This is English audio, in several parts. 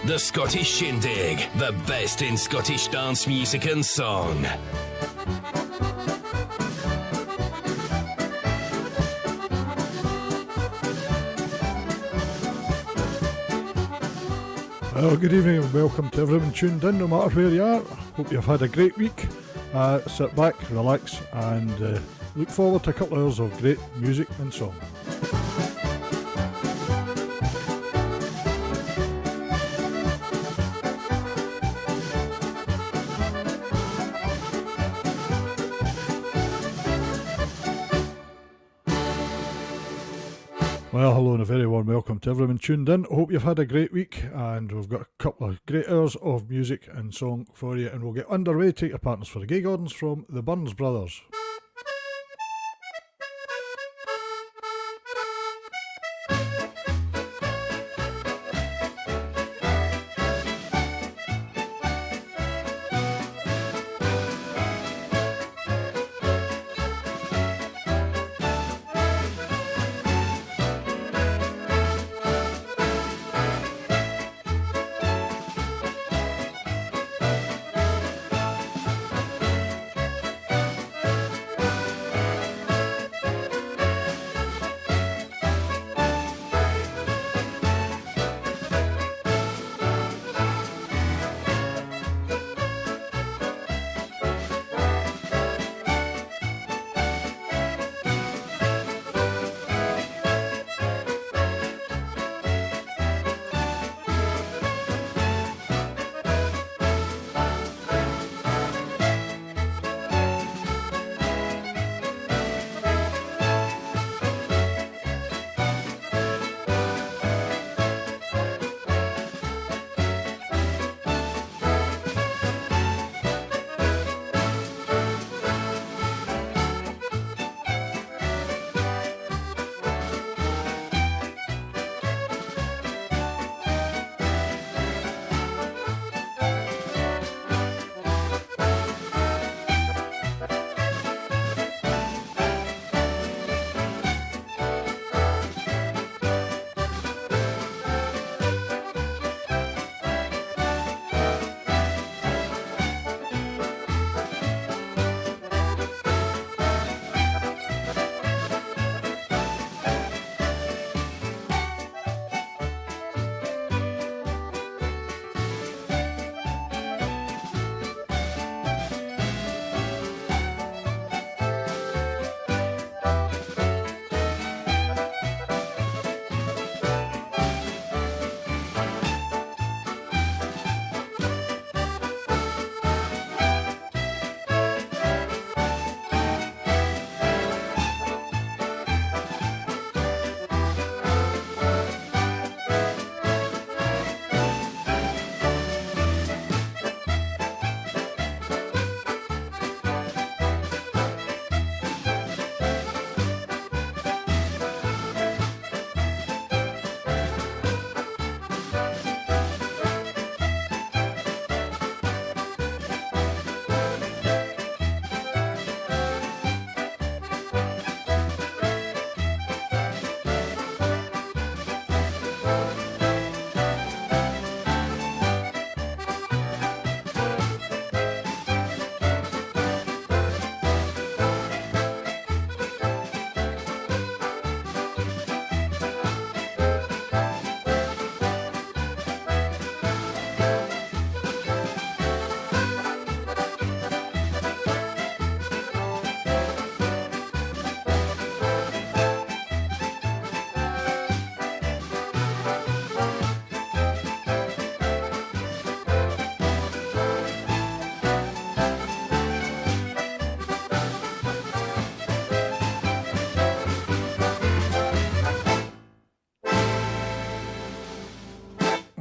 The Scottish Shindig, the best in Scottish dance music and song. Well, good evening and welcome to everyone tuned in, no matter where you are. Hope you've had a great week. Sit back, relax, and look forward to a couple of hours of great music and song. Well, hello and a very warm welcome to everyone tuned in. Hope you've had a great week, and we've got a couple of great hours of music and song for you, and we'll get underway. Take your partners for the Gay Gordons from the Burns Brothers.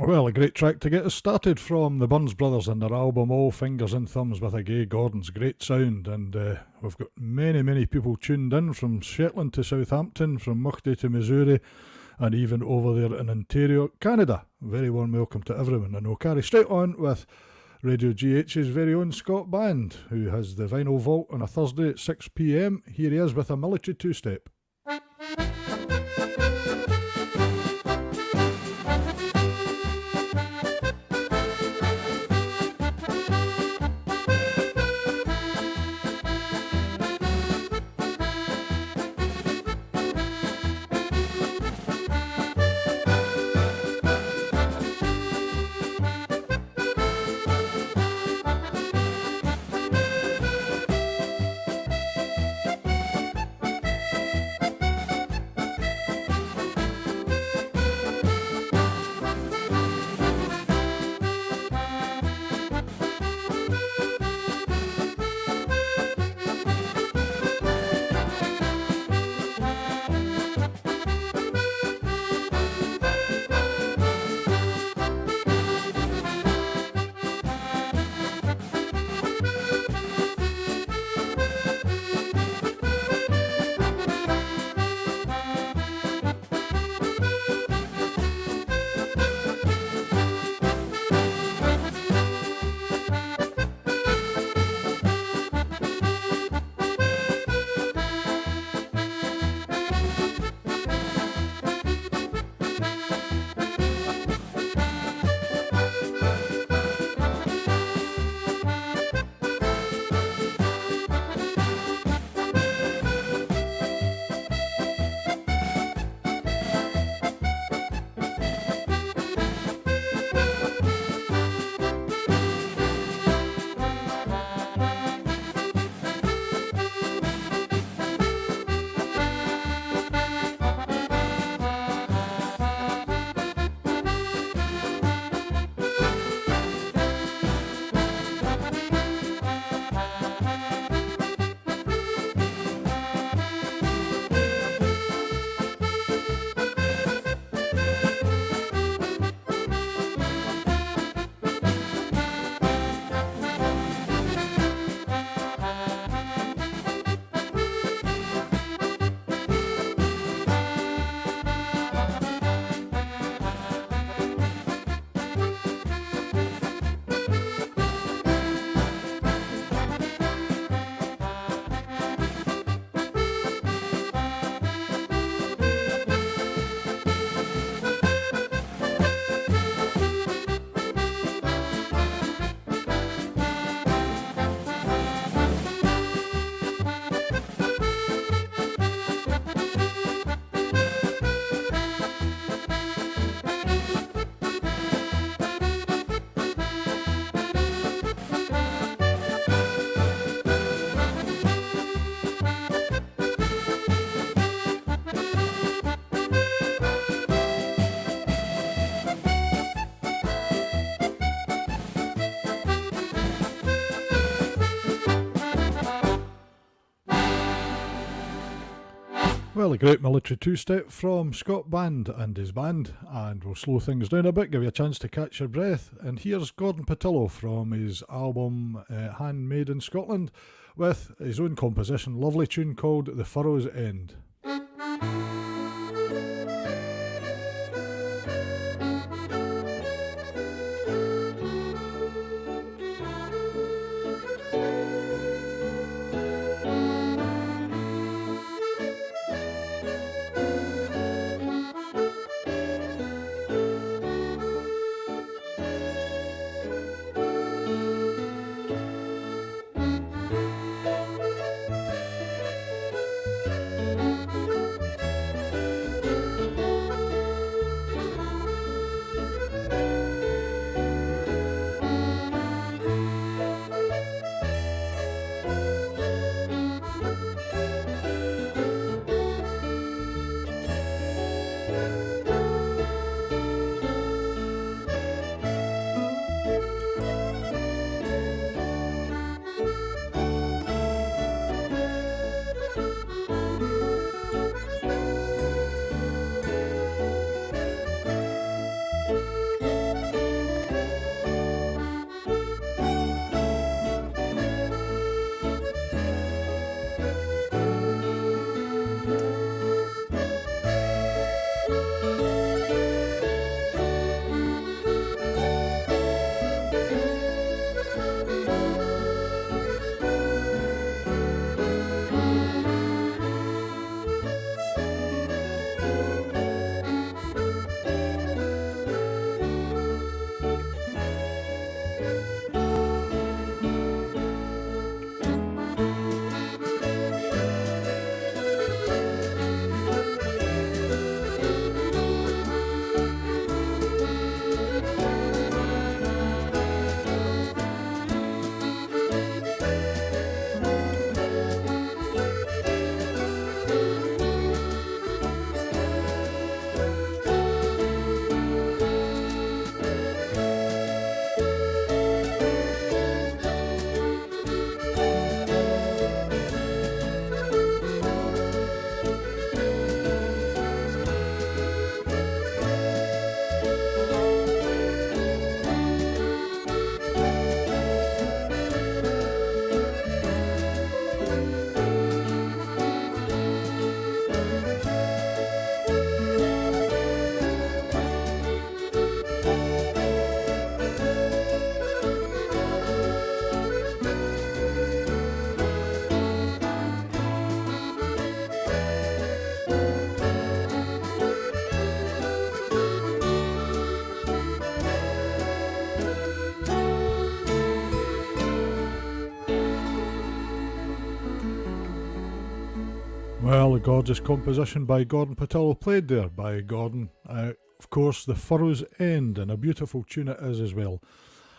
Well, a great track to get us started from the Burns Brothers and their album All Fingers and Thumbs with a Gay Gordons. Great sound, and we've got many people tuned in from Shetland to Southampton, from Muchty to Missouri, and even over there in Ontario, Canada. Very warm welcome to everyone, and we'll carry straight on with Radio GH's very own Scott Band, who has the Vinyl Vault on a Thursday at 6 p.m. Here he is with a military two-step. Well, a great military two-step from Scott Band and his band, and we'll slow things down a bit, give you a chance to catch your breath. And here's Gordon Patillo from his album Handmade in Scotland with his own composition, lovely tune called The Furrow's End. Well, a gorgeous composition by Gordon Patillo, played there by Gordon. Of course, The Furrow's End, and a beautiful tune it is as well.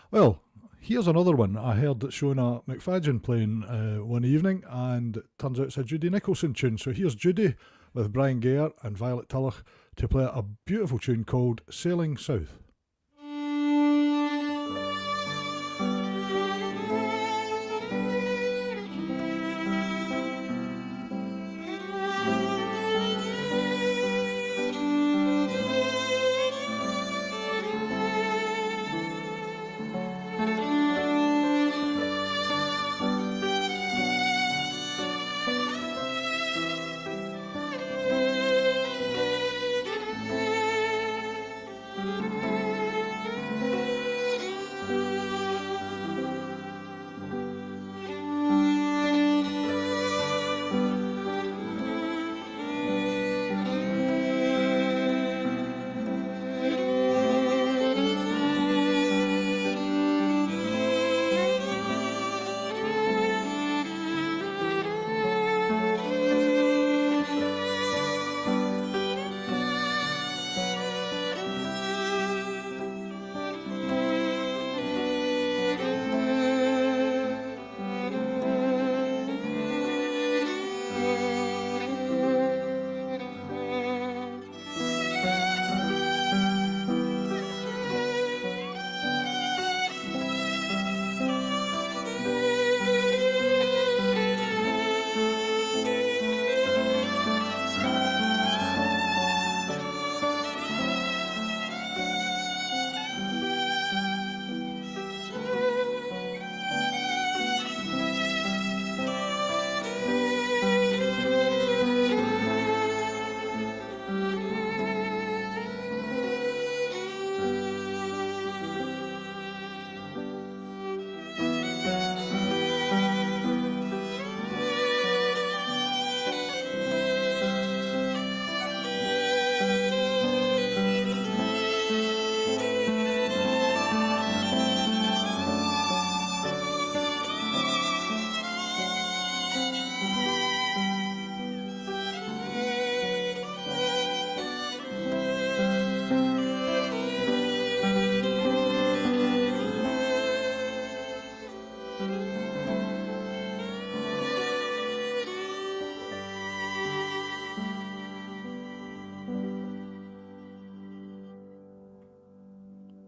Well, here's another one I heard that Shona McFadden playing one evening, and it turns out it's a Judy Nicholson tune. So here's Judy with Brian Gare and Violet Tulloch to play a beautiful tune called Sailing South.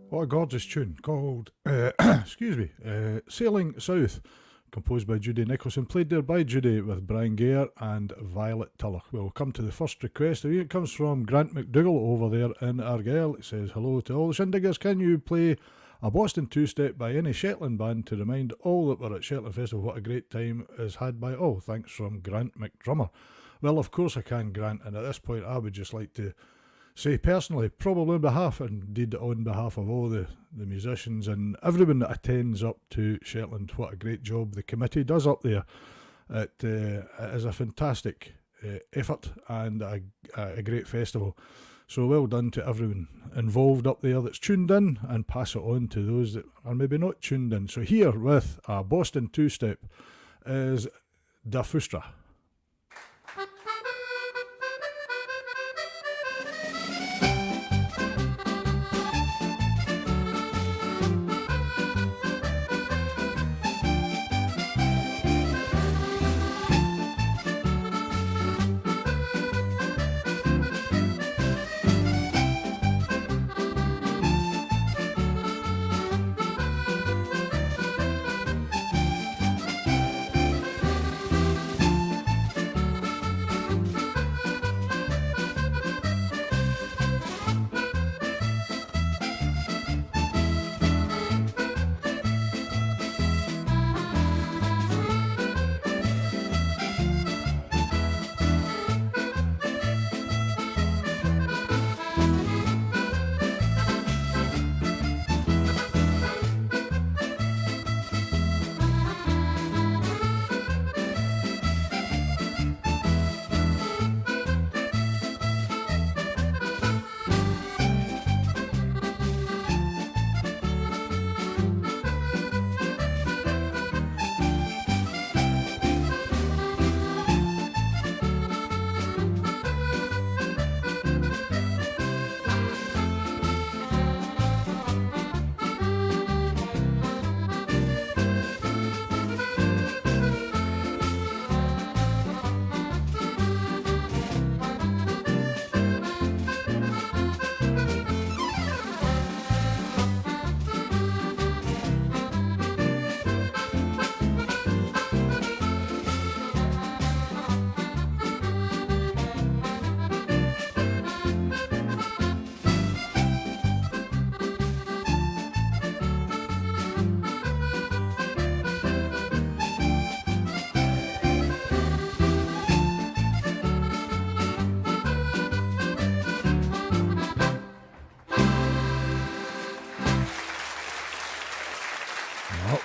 What a gorgeous tune called, excuse me, Sailing South, composed by Judy Nicholson, played there by Judy with Brian Gare and Violet Tulloch. We'll come to the first request. It comes from Grant McDougall over there in Argyll. It says, hello to all the Shindiggers. Can you play a Boston two-step by any Shetland band to remind all that were at Shetland Festival what a great time is had by all? Thanks from Grant McDrummer. Well, of course I can, Grant, and at this point I would just like to say personally, probably on behalf, and indeed on behalf of all the musicians and everyone that attends up to Shetland, what a great job the committee does up there. It is a fantastic effort and a great festival. So well done to everyone involved up there that's tuned in, and pass it on to those that are maybe not tuned in. So here with a Boston two-step is Da Fustra.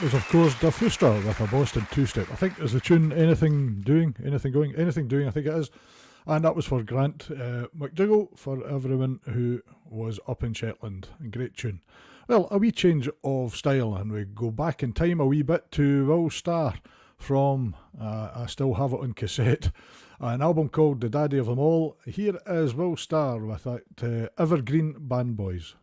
Was of course Da Fustra with a Boston two-step. I think is the tune Anything Doing, I think it is. And that was for Grant McDougall, for everyone who was up in Shetland. Great tune. Well, a wee change of style, and we go back in time a wee bit to Will Starr from, I still have it on cassette, an album called The Daddy of Them All. Here is Will Starr with that Evergreen Band Boys.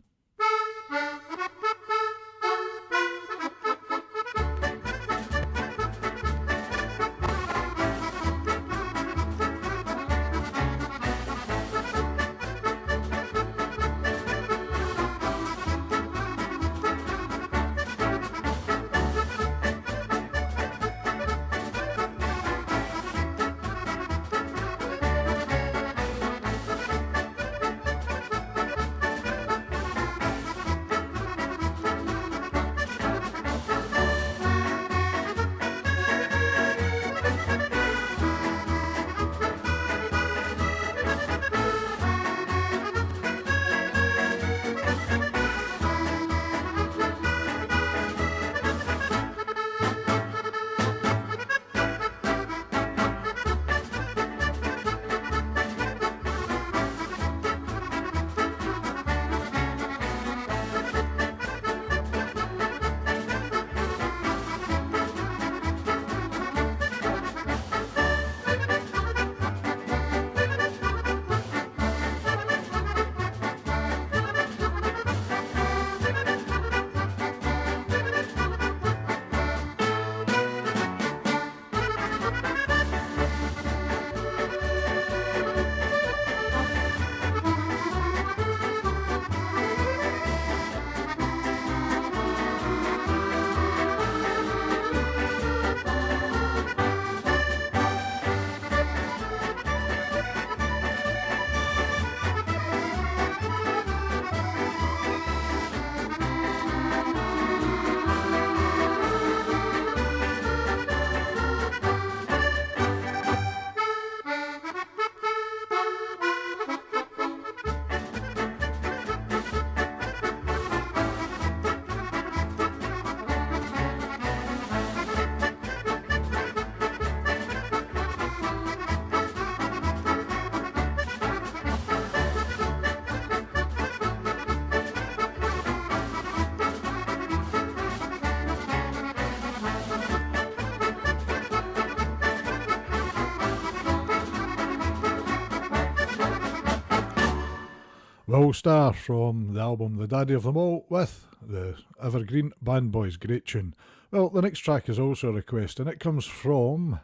Will Star from the album The Daddy of Them All with the Evergreen Band Boys, great tune. Well, the next track is also a request, and it comes from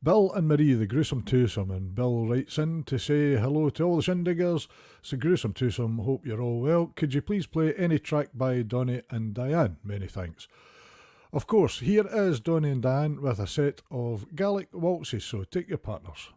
Bill and Marie, the Gruesome Twosome, and Bill writes in to say hello to all the Shindiggers. It's a Gruesome Twosome, hope you're all well. Could you please play any track by Donny and Diane? Many thanks. Of course, here is Donny and Diane with a set of Gaelic waltzes, so take your partners.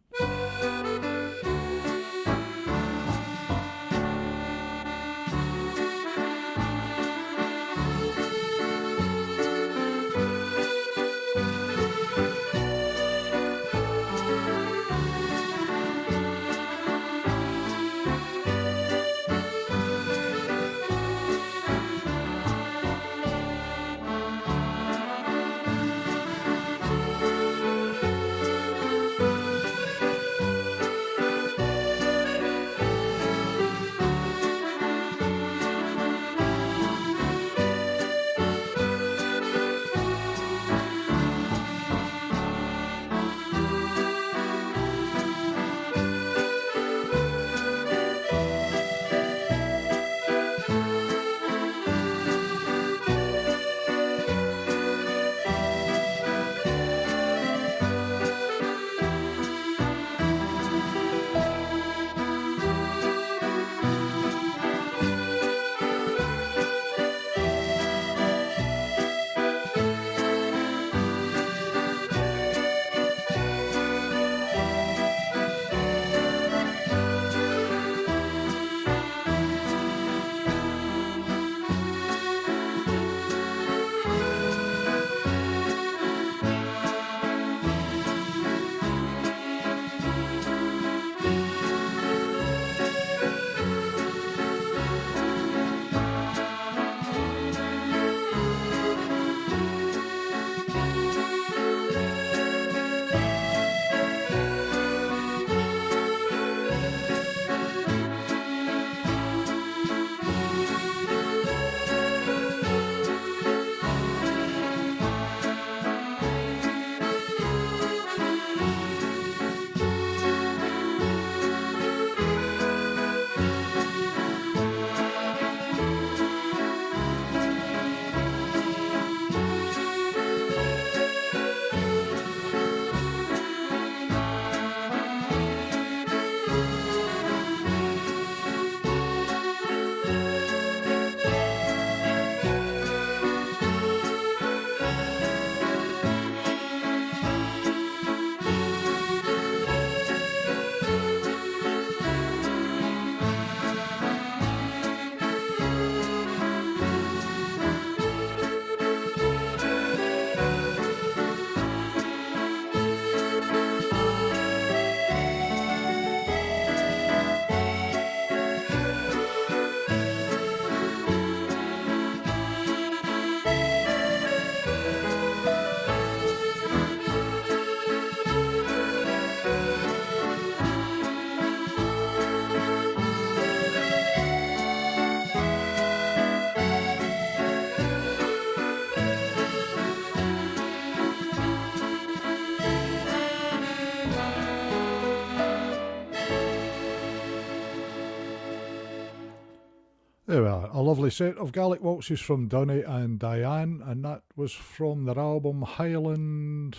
There we are, a lovely set of Gaelic waltzes from Donny and Diane, and that was from their album Highland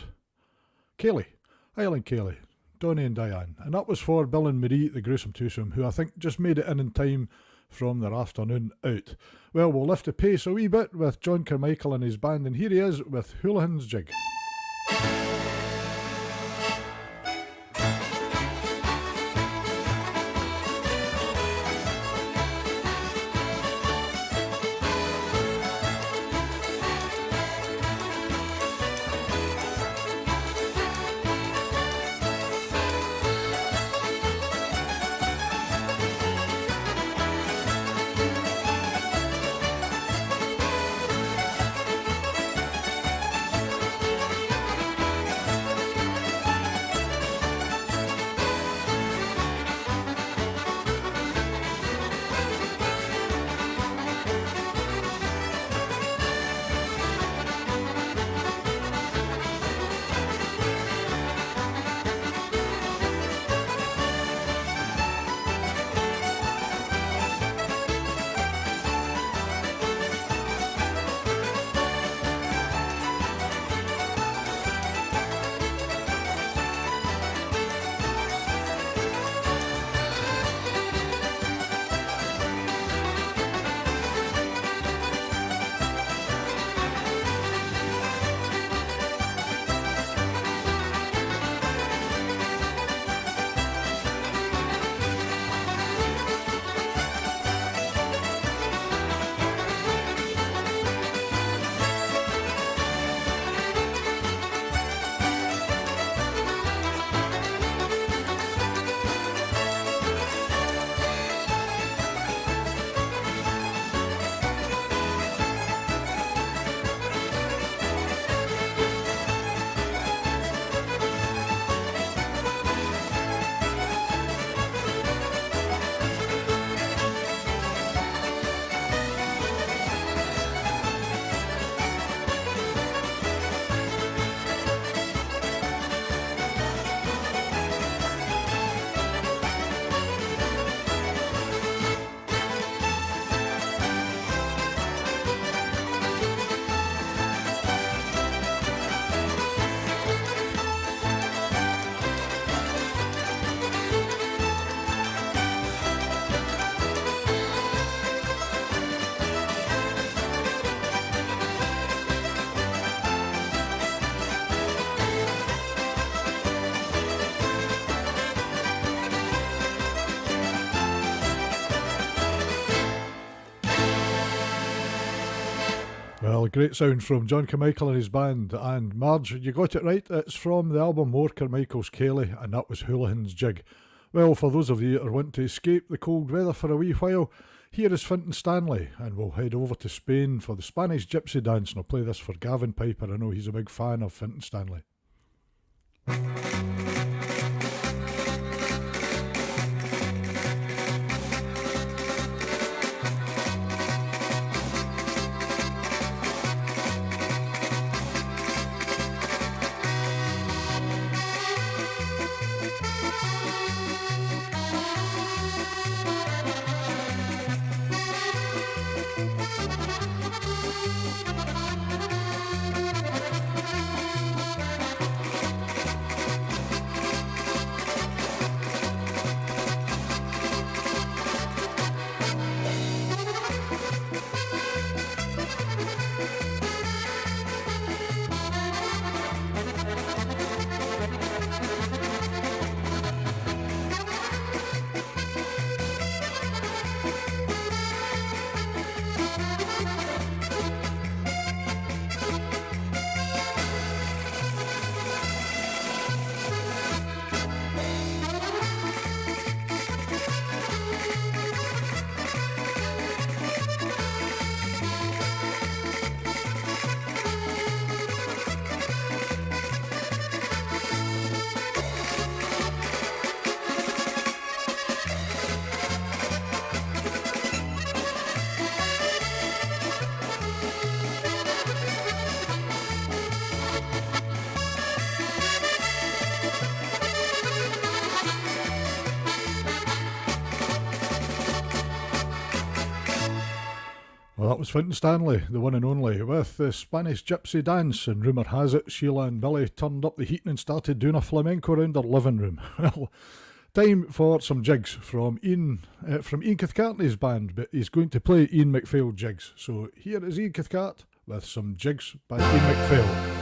Ceilidh, Donny and Diane, and that was for Bill and Marie, the Gruesome Twosome, who I think just made it in time from their afternoon out. Well, we'll lift the pace a wee bit with John Carmichael and his band, and here he is with Houlihan's Jig. Well, great sound from John Carmichael and his band. And Marge, you got it right. It's from the album More Carmichael's Kelly, and that was Houlihan's Jig. Well, for those of you that are wanting to escape the cold weather for a wee while, here is Fintan Stanley, and we'll head over to Spain for the Spanish Gypsy Dance, and I'll play this for Gavin Piper. I know he's a big fan of Fintan Stanley. Well, that was Fintan Stanley, the one and only, with the Spanish Gypsy Dance, and rumour has it Sheila and Billy turned up the heating and started doing a flamenco around their living room. Well, time for some jigs from Ian Cathcartney's band, but he's going to play Ian MacPhail jigs. So here is Ian Cathcart with some jigs by Ian MacPhail.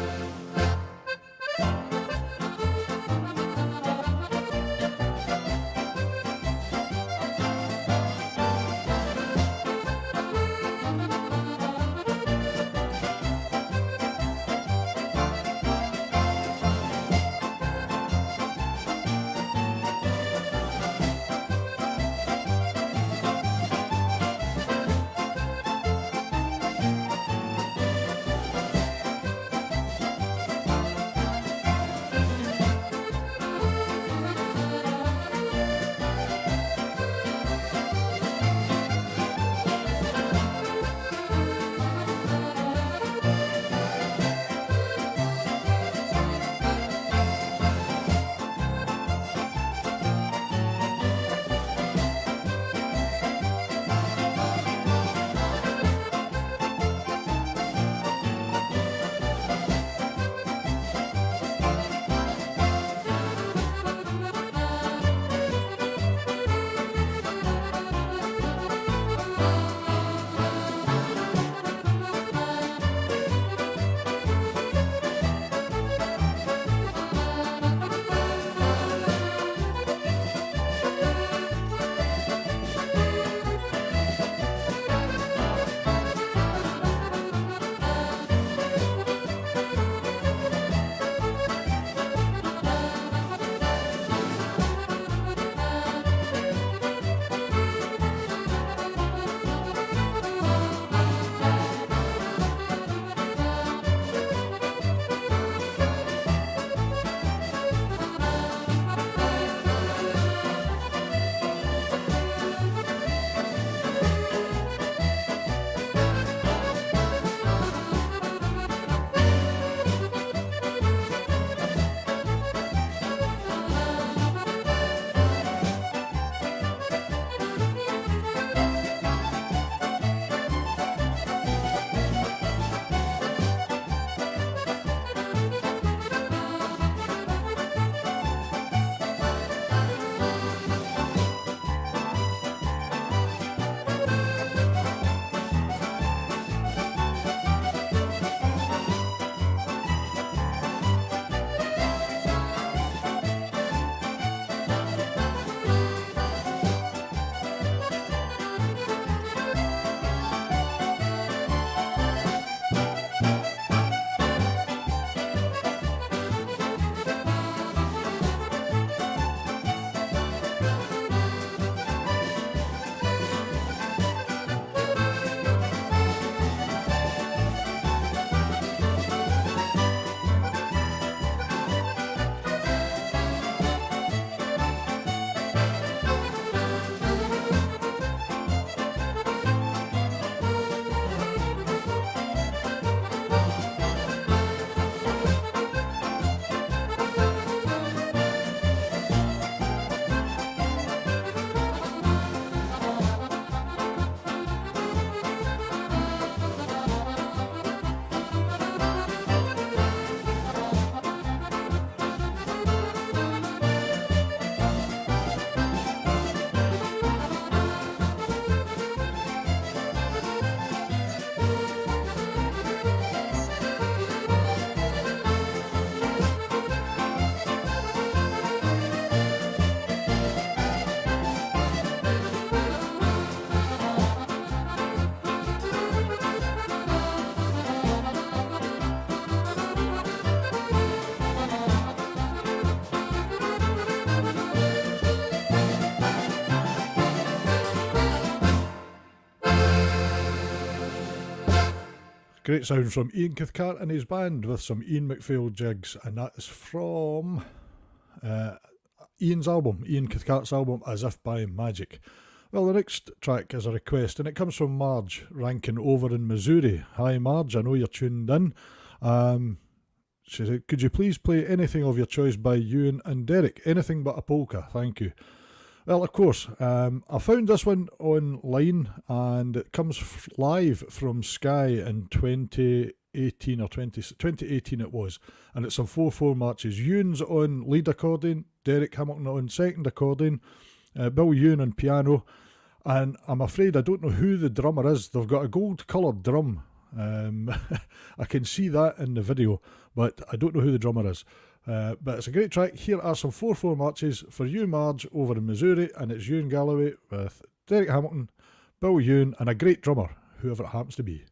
Great sound from Ian Cathcart and his band with some Ian McPhail jigs, and that is from Ian Cathcart's album As If By Magic. Well, the next track is a request, and it comes from Marge Rankin over in Missouri. Hi Marge, I know you're tuned in. She said, could you please play anything of your choice by Ewan and Derek? Anything but a polka, thank you. Well, of course, I found this one online, and it comes live from Sky in 2018 or 2018 it was, and it's some 4-4 matches. Ewan's on lead accordion, Derek Hamilton on second accordion, Bill Ewan on piano, and I'm afraid I don't know who the drummer is. They've got a gold coloured drum. I can see that in the video, but I don't know who the drummer is. But it's a great track. Here are some 4-4 matches for you, Marge, over in Missouri, and it's Ewan Galloway with Derek Hamilton, Bill Ewan, and a great drummer, whoever it happens to be.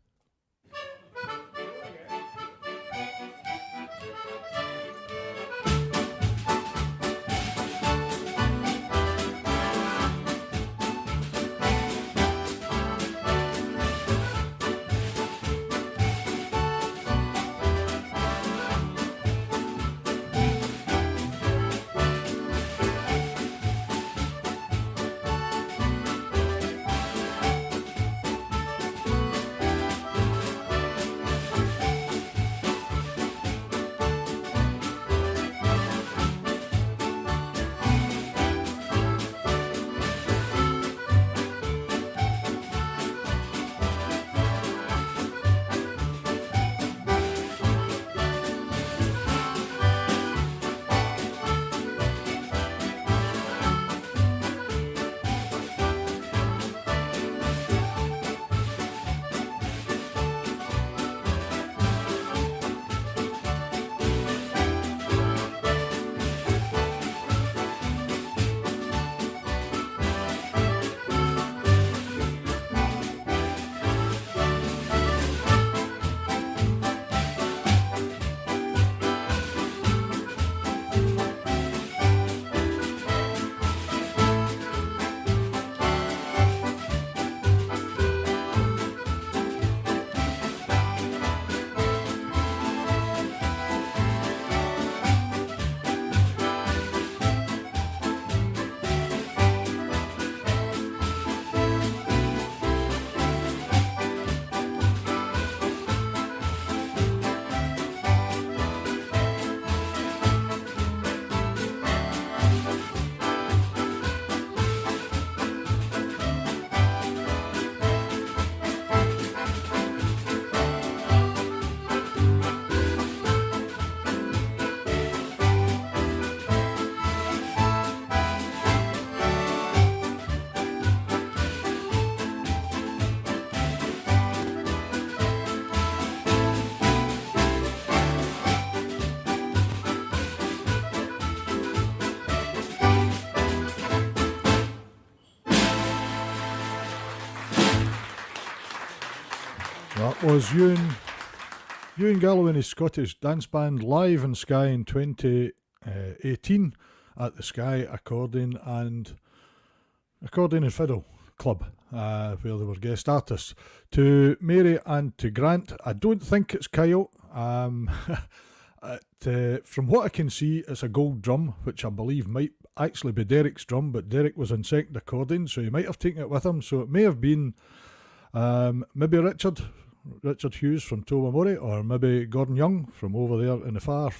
That was Ewan Galloway and his Scottish dance band live in Sky in 2018 at the Sky Accordion and Fiddle Club, where they were guest artists. To Mary and to Grant, I don't think it's Kyle. From what I can see, it's a gold drum, which I believe might actually be Derek's drum, but Derek was on second accordion, so he might have taken it with him. So it may have been maybe Richard Hughes from Tobermory, or maybe Gordon Young from over there in the far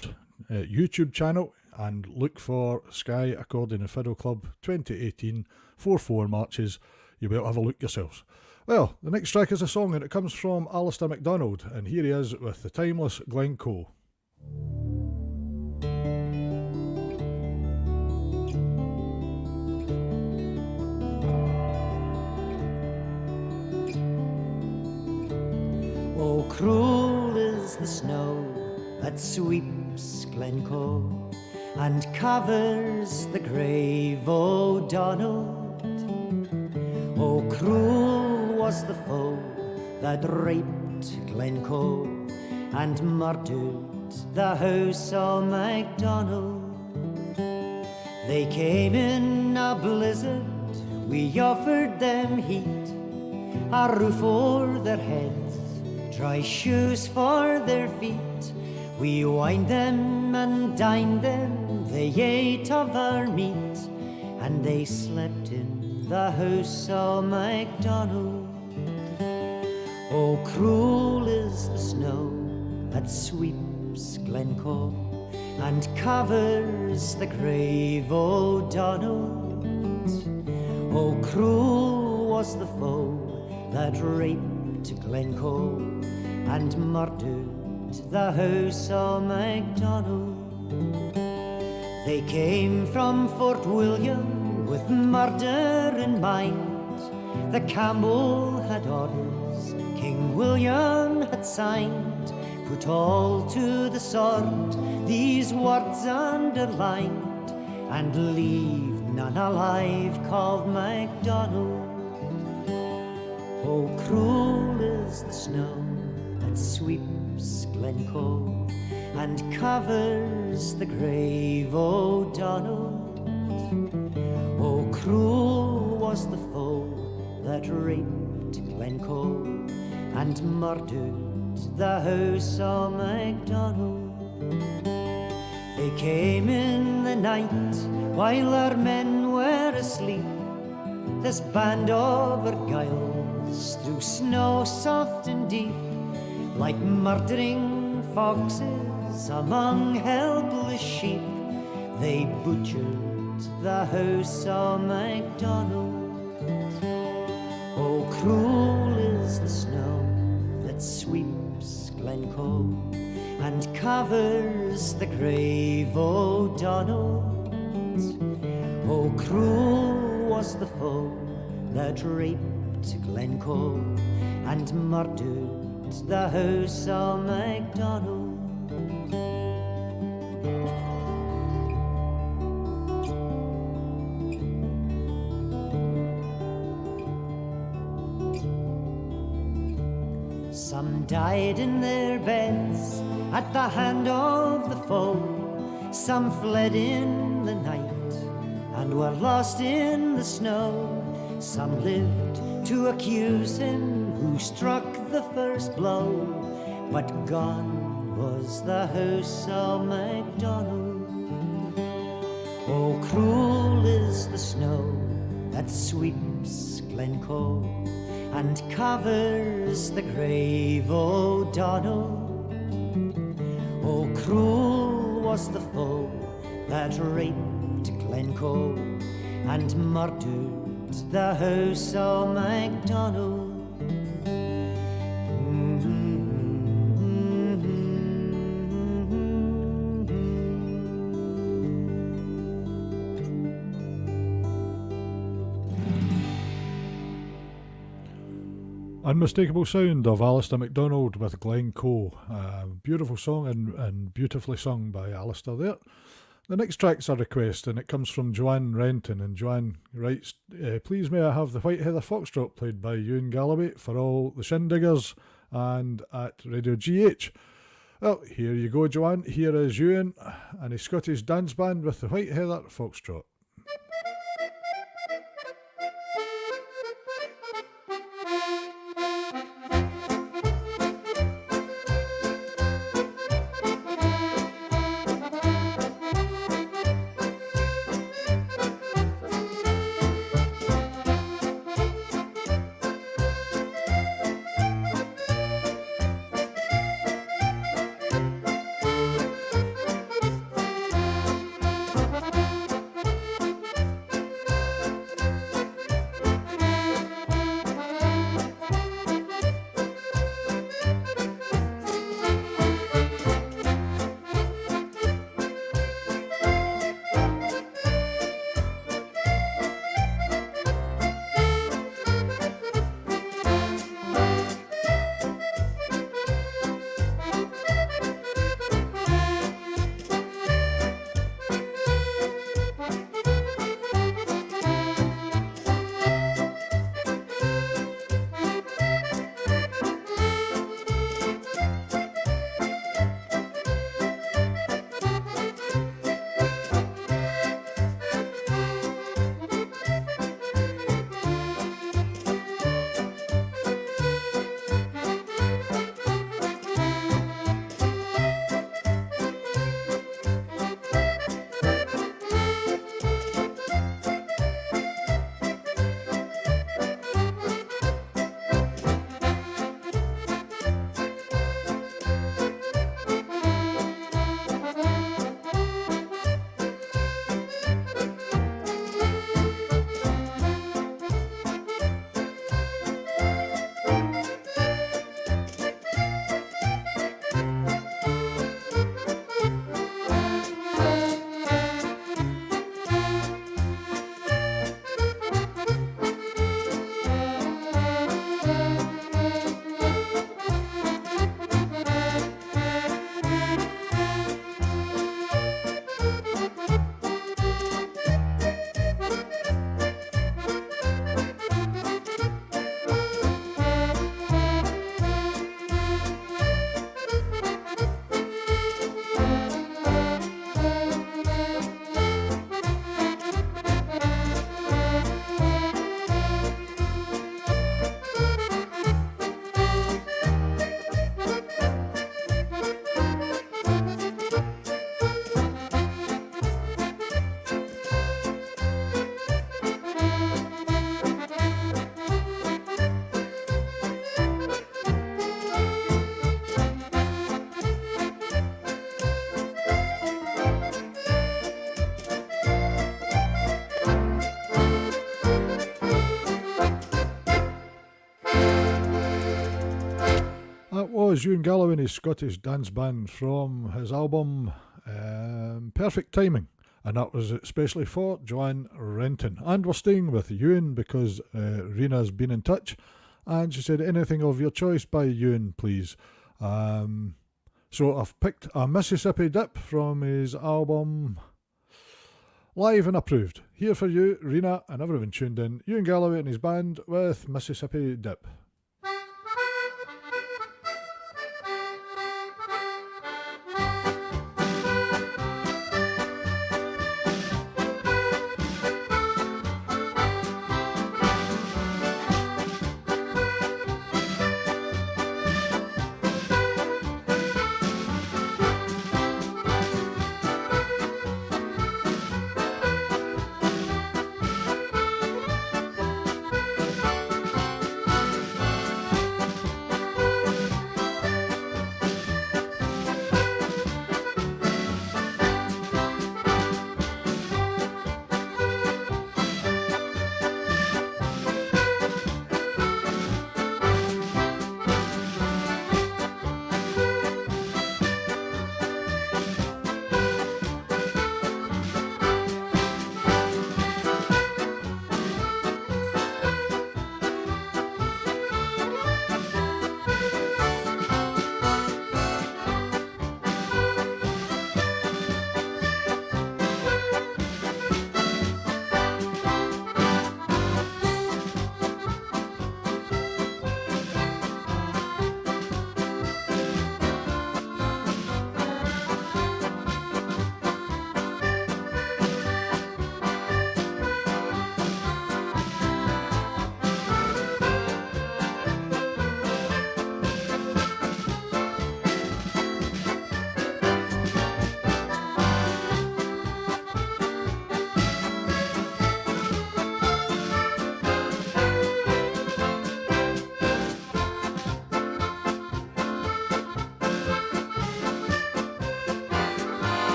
YouTube channel, and look for Sky Accordion and Fiddle Club 2018 4-4 matches. You better have a look yourselves. Well, the next track is a song, and it comes from Alistair MacDonald, and here he is with the timeless Glencoe. Oh, cruel is the snow that sweeps Glencoe and covers the grave O'Donnell. Oh, cruel was the foe that raped Glencoe and murdered the house o' MacDonald. They came in a blizzard, we offered them heat, a roof o'er their heads, dry shoes for their feet. We wined them and dined them, they ate of our meat, and they slept in the house of MacDonald. Oh, cruel is the snow that sweeps Glencoe and covers the grave O'Donnell. Oh, cruel was the foe that raped Glencoe and murdered the house of MacDonald. They came from Fort William with murder in mind. The Campbell had orders King William had signed. Put all to the sword, these words underlined, and leave none alive called MacDonald. Oh, cruel is the snow that sweeps Glencoe and covers the grave O'Donnell. Oh, cruel was the foe that raped Glencoe and murdered the house of MacDonald. They came in the night while our men were asleep. This band of Argyles through snow soft and deep, like murdering foxes among helpless sheep, they butchered the house of MacDonald. Oh, cruel is the snow that sweeps Glencoe and covers the grave O'Donnell. Oh, cruel was the foe that raped Glencoe and murdered the house of MacDonald. Some died in their beds at the hand of the foe. Some fled in the night and were lost in the snow. Some lived to accuse him who struck the first blow. But gone was the house of MacDonald. Oh, cruel is the snow that sweeps Glencoe and covers the grave O'Donnell. Oh, cruel was the foe that raped Glencoe and murdered the house of MacDonald. Unmistakable sound of Alistair MacDonald with Glencoe. Beautiful song and beautifully sung by Alistair there. The next track's a request and it comes from Joanne Renton, and Joanne writes, please may I have the White Heather Foxtrot played by Ewan Galloway for all the Shindiggers and at Radio GH. Well, here you go, Joanne. Here is Ewan and his Scottish dance band with the White Heather Foxtrot. was Ewan Galloway and his Scottish dance band from his album Perfect Timing, and that was especially for Joanne Renton. And we're staying with Ewan because Rena's been in touch and she said anything of your choice by Ewan, please. So I've picked a Mississippi Dip from his album Live and Approved. Here for you, Rena, and everyone tuned in. Ewan Galloway and his band with Mississippi Dip.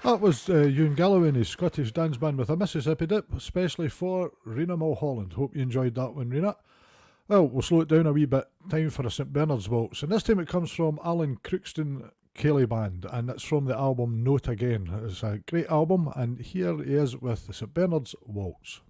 That was Ewan Galloway and his Scottish dance band with a Mississippi Dip, especially for Rena Mulholland. Hope you enjoyed that one, Rena. Well, we'll slow it down a wee bit. Time for a St Bernard's Waltz. And this time it comes from Alan Crookston Kelly Band, and it's from the album Note Again. It's a great album, and here he is with the St Bernard's Waltz.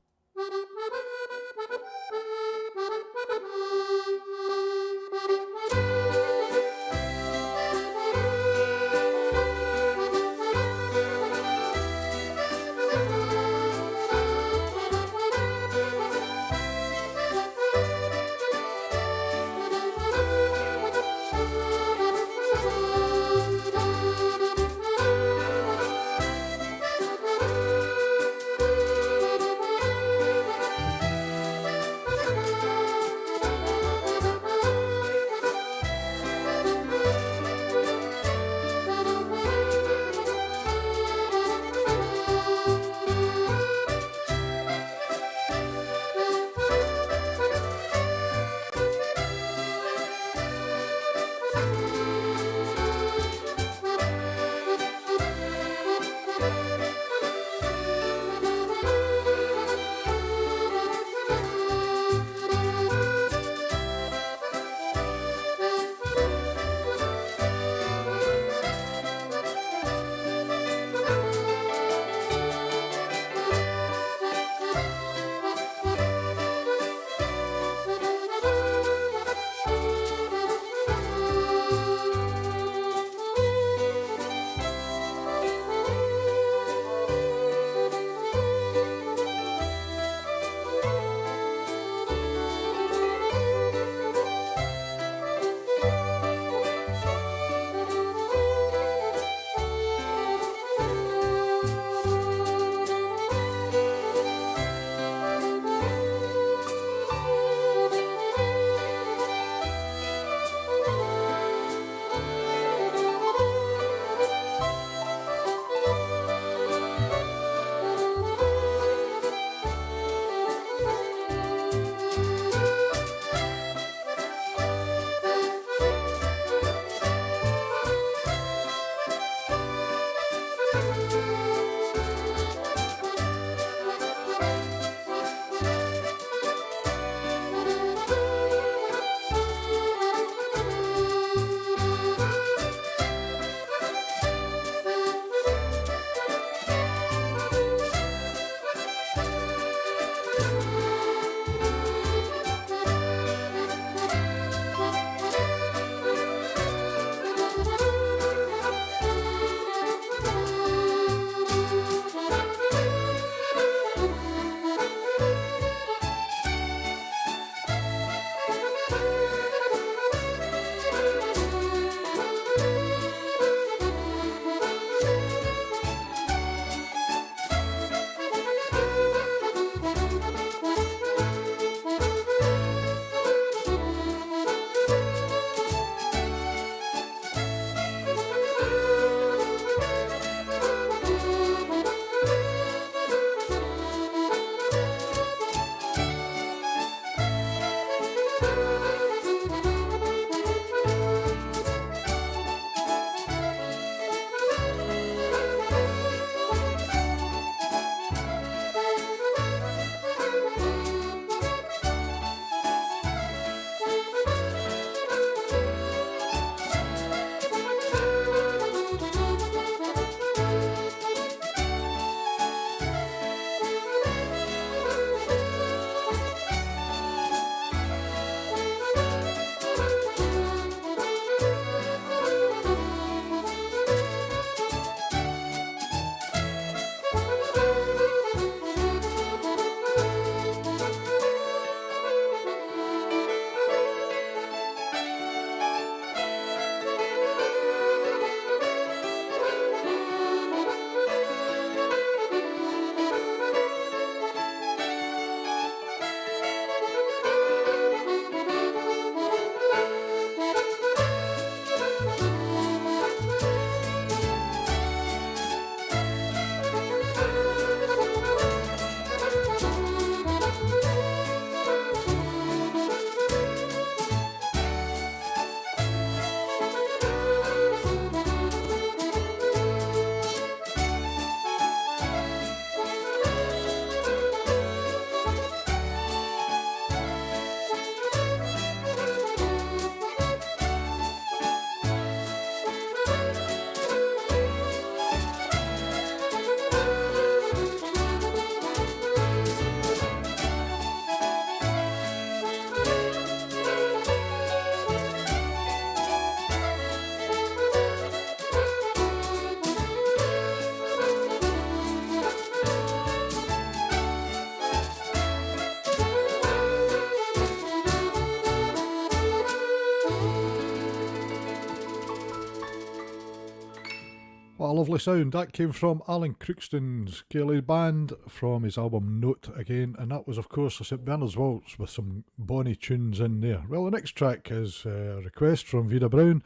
What a lovely sound. That came from Alan Crookston's Gaelic band from his album Note again, and that was of course a St Bernard's Waltz with some bonny tunes in there. Well, the next track is a request from Vida Brown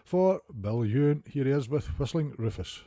for Bill Ewan. Here he is with Whistling Rufus.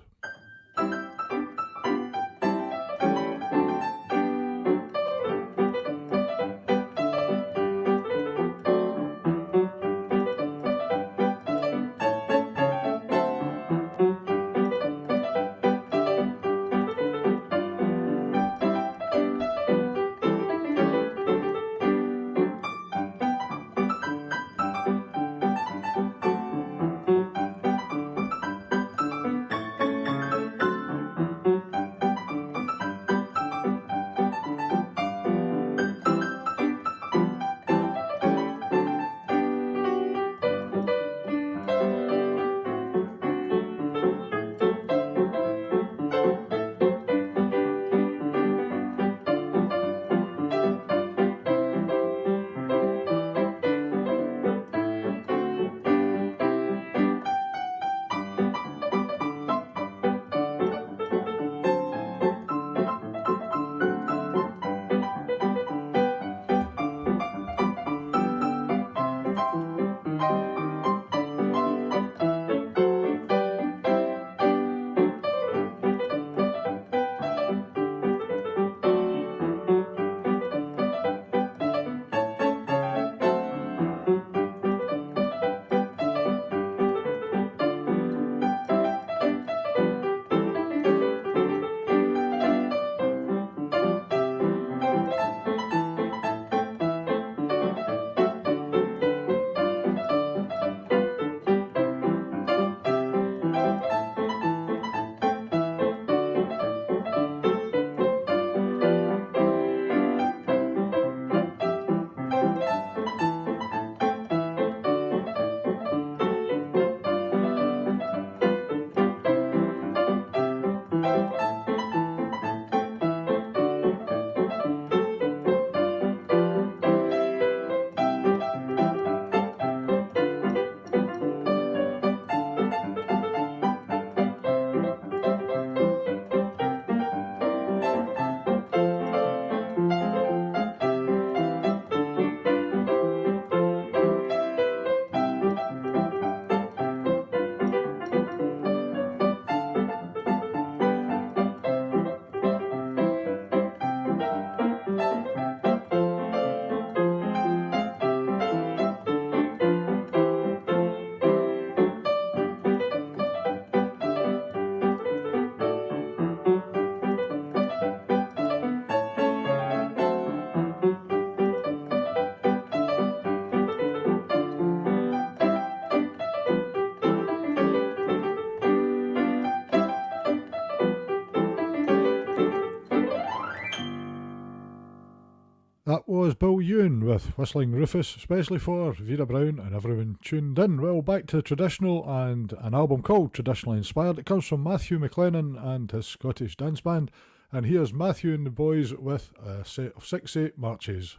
That was Bill Ewan with Whistling Rufus, especially for Vera Brown and everyone tuned in. Well, back to traditional and an album called Traditionally Inspired. It comes from Matthew McLennan and his Scottish dance band. And here's Matthew and the boys with a set of 6/8 marches.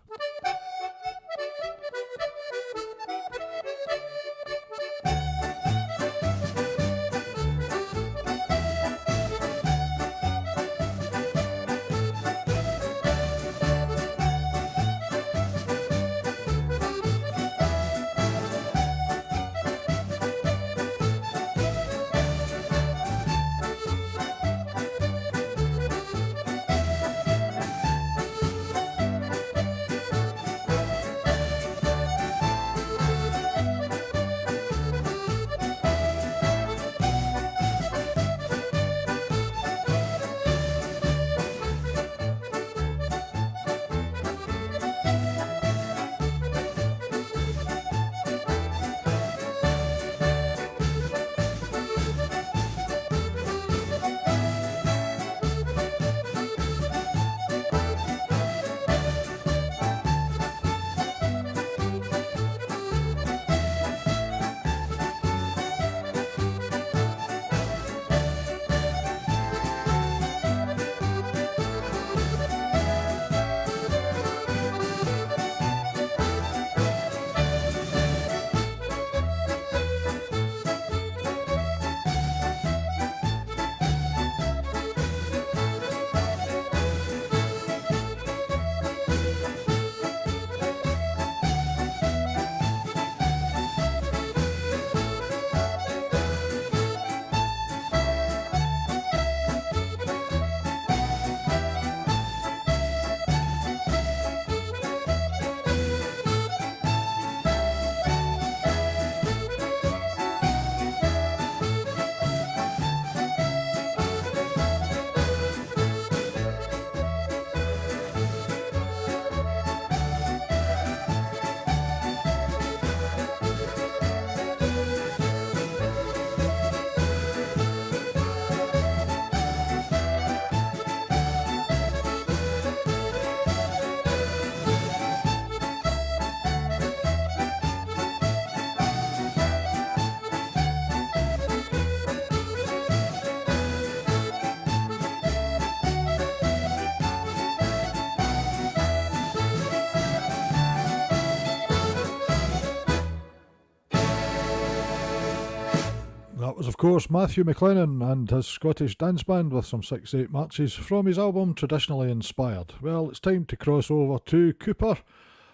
That was, of course, Matthew McLennan and his Scottish dance band with some 6/8 marches from his album Traditionally Inspired. Well, it's time to cross over to Cooper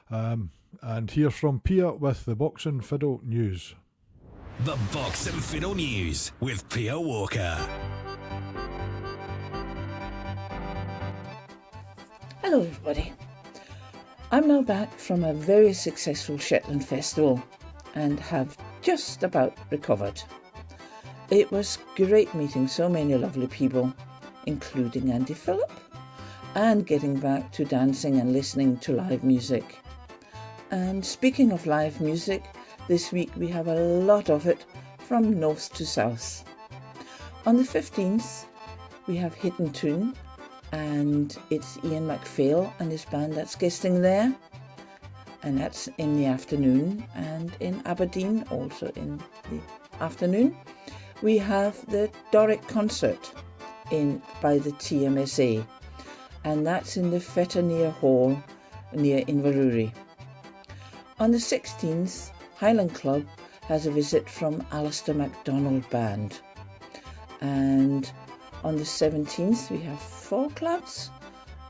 and hear from Pia with the Box and Fiddle News. The Box and Fiddle News with Pia Walker. Hello everybody. I'm now back from a very successful Shetland festival and have just about recovered. It was great meeting so many lovely people, including Andy Phillip, and getting back to dancing and listening to live music. And speaking of live music, this week we have a lot of it from north to south. On the 15th, we have Hidden Tune, and it's Ian MacPhail and his band that's guesting there. And that's in the afternoon, and in Aberdeen, also in the afternoon, we have the Doric concert by the TMSA, and that's in the Fetternear Hall near Inverurie. On the 16th, Highland Club has a visit from Alistair MacDonald Band, and on the 17th we have 4 clubs,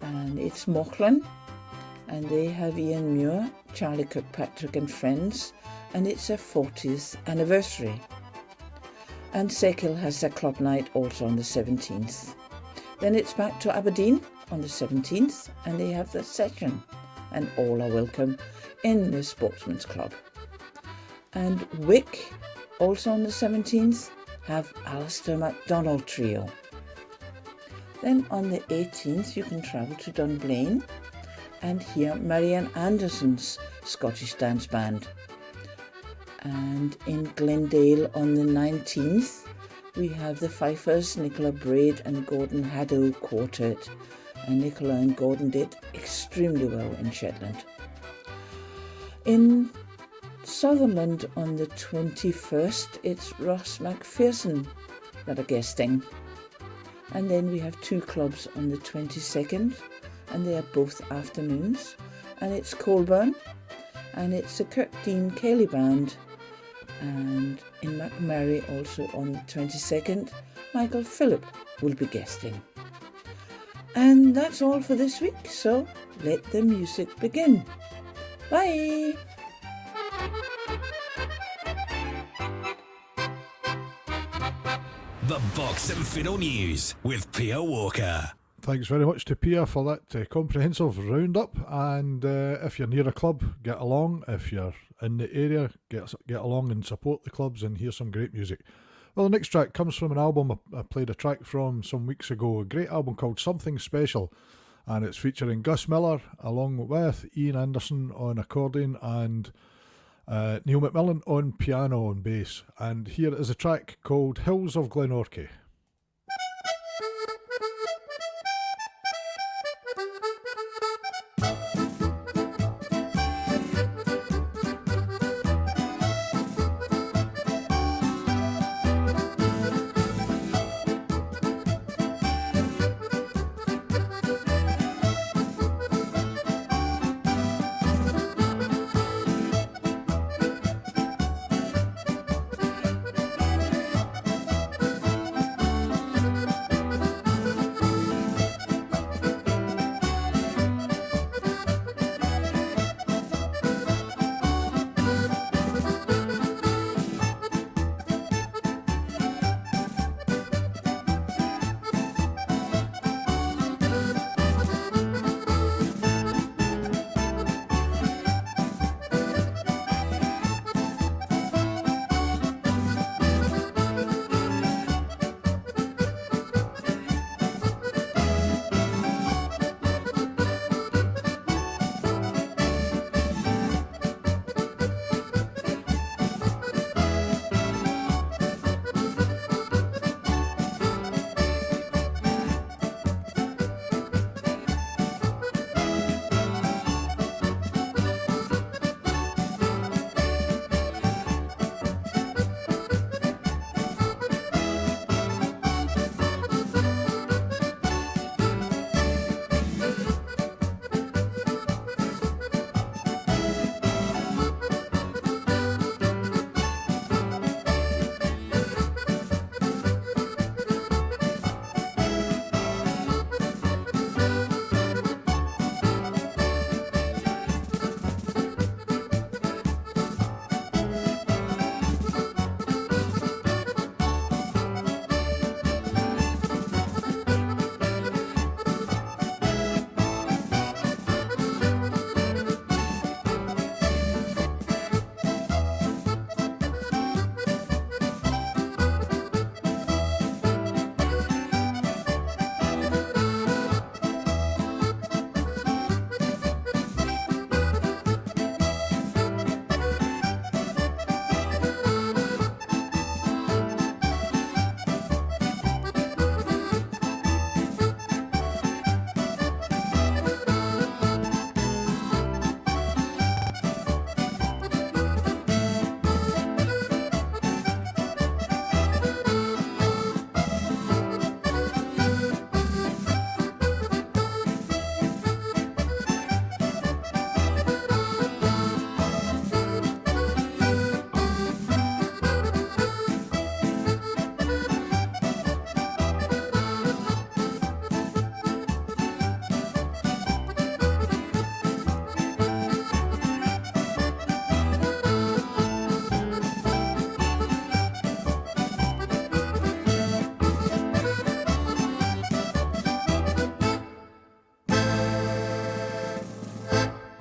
and it's Mauchline, and they have Ian Muir, Charlie Kirkpatrick and friends, and it's their 40th anniversary. And Sekil has their club night also on the 17th. Then it's back to Aberdeen on the 17th, and they have the session, and all are welcome in the Sportsman's Club. And Wick, also on the 17th, have Alistair MacDonald Trio. Then on the 18th you can travel to Dunblane and hear Marianne Anderson's Scottish Dance Band. And in Glendale on the 19th we have the Fifers, Nicola Braid and Gordon Haddow Quartet, and Nicola and Gordon did extremely well in Shetland. In Sutherland on the 21st, it's Ross McPherson that are guesting. And then we have two clubs on the 22nd, and they are both afternoons. And it's Colburn, and it's the Kirkdean Cayley Band. And in McMurray also on the 22nd, Michael Phillip will be guesting. And that's all for this week, so let the music begin. Bye! The Box and Fiddle News with Pia Walker. Thanks very much to Pia for that comprehensive roundup. And if you're near a club, get along. If you're in the area, get along and support the clubs and hear some great music. Well, the next track comes from an album I played a track from some weeks ago. A great album called Something Special. And it's featuring Gus Miller along with Ian Anderson on accordion and Neil McMillan on piano and bass. And here is a track called Hills of Glenorchy.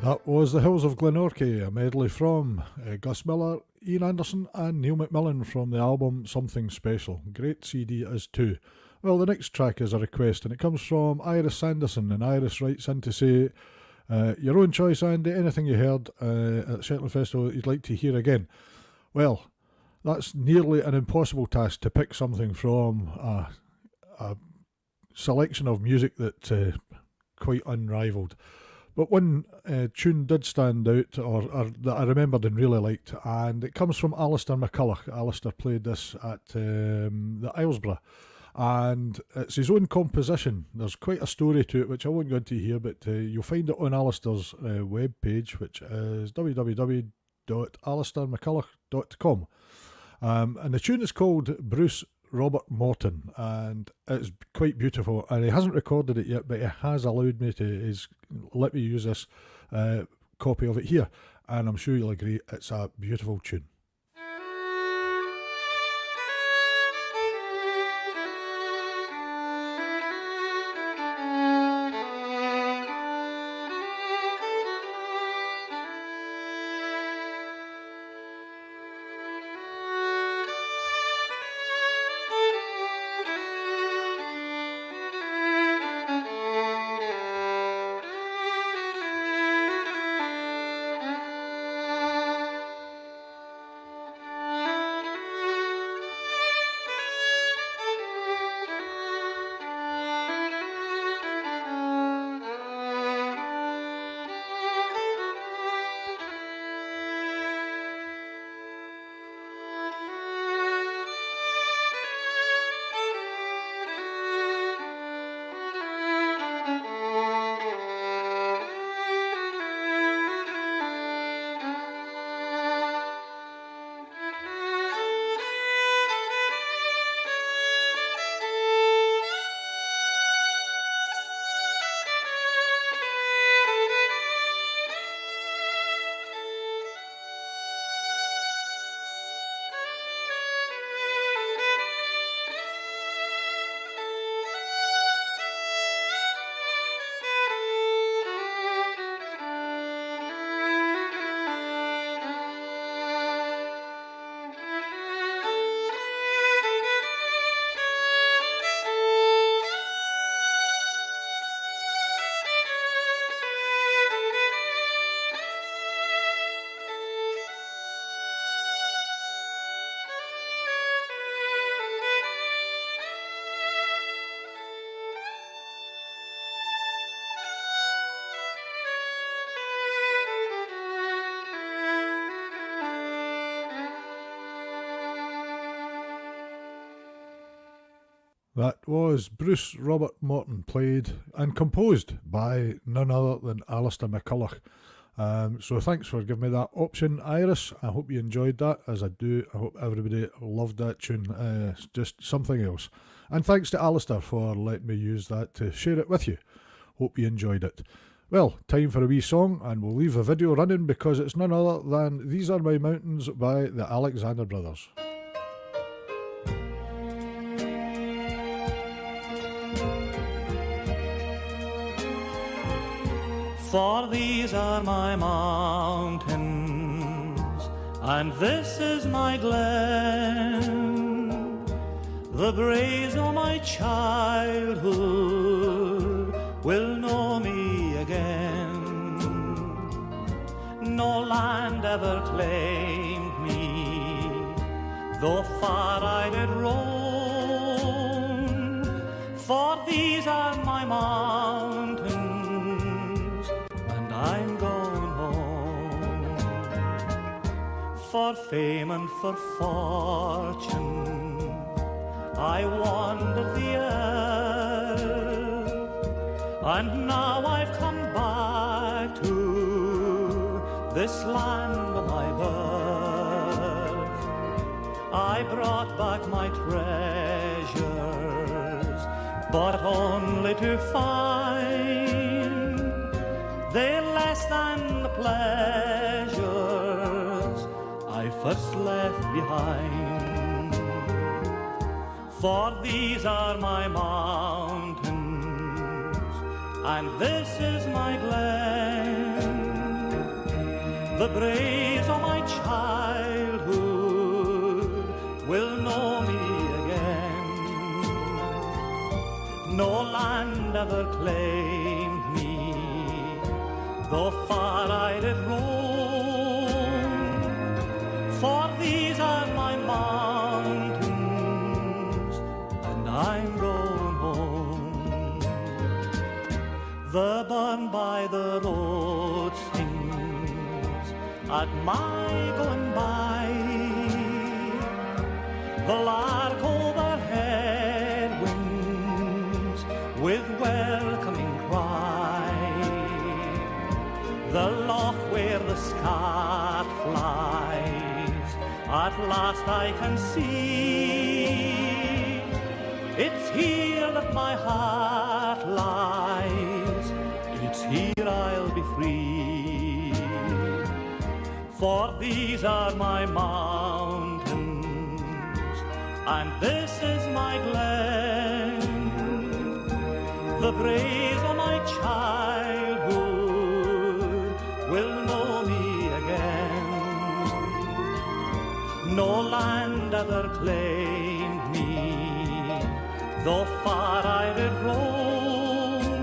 That was The Hills of Glenorchy, a medley from Gus Miller, Ian Anderson and Neil McMillan from the album Something Special. Great CD as too. Well, the next track is a request and it comes from Iris Sanderson, and Iris writes in to say, your own choice, Andy, anything you heard at Shetland Festival that you'd like to hear again. Well, that's nearly an impossible task to pick something from a selection of music that quite unrivalled. But one tune did stand out, or that I remembered and really liked, and it comes from Alistair McCulloch. Alistair played this at the Islesborough, and it's his own composition. There's quite a story to it, which I won't go into here, but you'll find it on Alistair's web page, which is www.alistairmcculloch.com. And the tune is called Bruce Robert Morton, and it's quite beautiful, and he hasn't recorded it yet, but he has allowed me to let me use this copy of it here, and I'm sure you'll agree it's a beautiful tune. That was Bruce Robert Morton, played and composed by none other than Alistair McCulloch. So thanks for giving me that option, Iris. I hope you enjoyed that, as I do. I hope everybody loved that tune. It's just something else. And thanks to Alistair for letting me use that to share it with you. Hope you enjoyed it. Well, time for a wee song, and we'll leave the video running because it's none other than These Are My Mountains by the Alexander Brothers. For these are my mountains, and this is my glen. The braes of my childhood will know me again. No land ever claimed me, though far I did roam. For these are my mountains, I'm going home. For fame and for fortune I wandered the earth, and now I've come back to this land of my birth. I brought back my treasures, but only to find they're less than the pleasures I first left behind. For these are my mountains, and this is my glen. The braes of my childhood will know me again. No land ever claimed me, though far I did roam. For these are my mountains, and I'm going home. The the road stings at my going by. The lark overhead wings with welcoming cry. The loch where the scart flies, at last I can see. It's here that my heart lies, it's here I'll be free. For these are my mountains, and this is my glen. The braes of my childhood will know me again. No land ever claimed me, though far I did roam.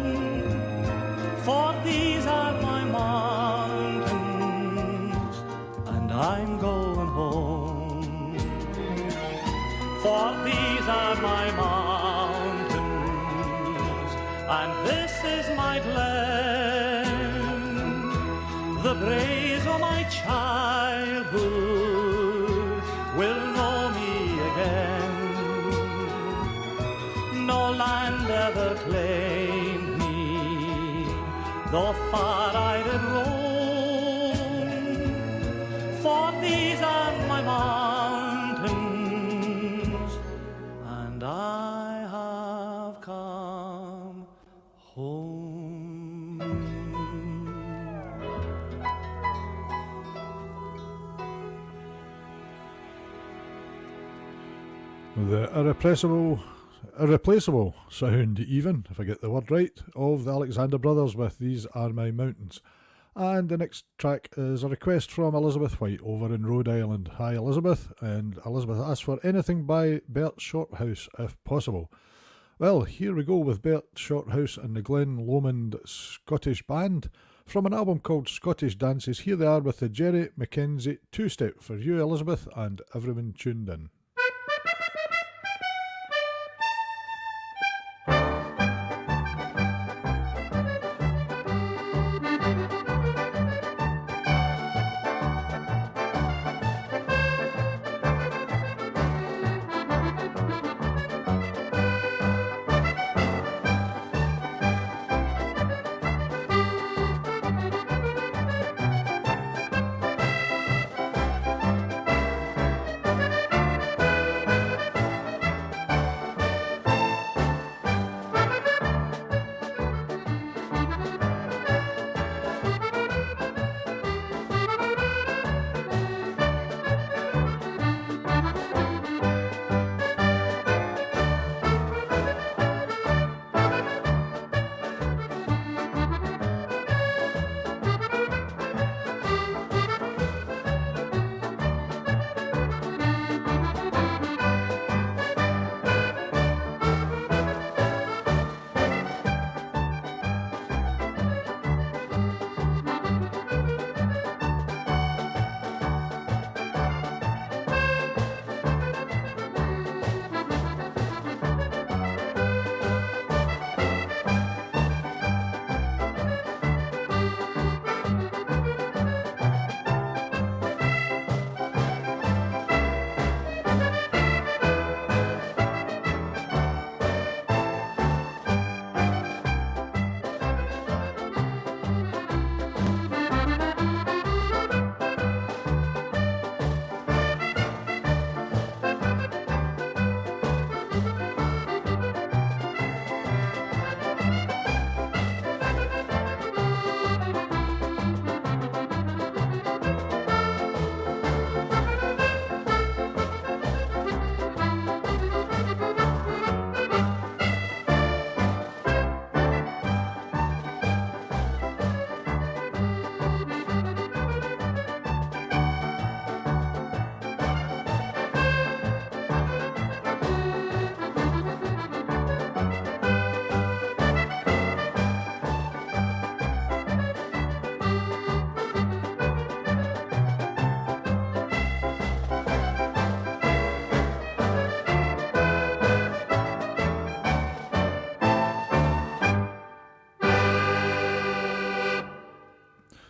For these are my mountains, and I'm going home. For these are my mountains, and this is my glen. The braes of my childhood will know me again. No land ever claimed me, though far I did roam. For these are my mountains, and I have come home. The irreplaceable sound, even, if I get the word right, of the Alexander Brothers with These Are My Mountains. And the next track is a request from Elizabeth White over in Rhode Island. Hi Elizabeth, and Elizabeth asks for anything by Bert Shorthouse if possible. Well, here we go with Bert Shorthouse and the Glen Lomond Scottish Band. From an album called Scottish Dances, here they are with the Jerry Mackenzie two-step for you Elizabeth and everyone tuned in.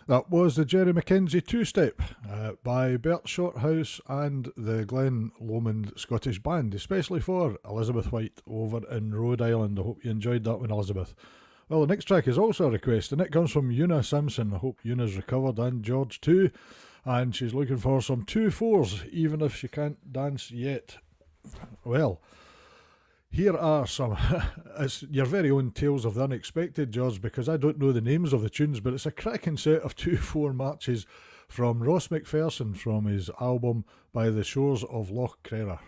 That was the Jerry Mackenzie two-step by Bert Shorthouse and the Glen Lomond Scottish Band, especially for Elizabeth White over in Rhode Island. I hope you enjoyed that one, Elizabeth. Well, the next track is also a request, and it comes from Una Simpson. I hope Una's recovered, and George too. And she's looking for some 2/4s, even if she can't dance yet. Well, here are some, it's your very own Tales of the Unexpected, George, because I don't know the names of the tunes, but it's a cracking set of 2/4 marches from Ross McPherson from his album By the Shores of Loch Crera.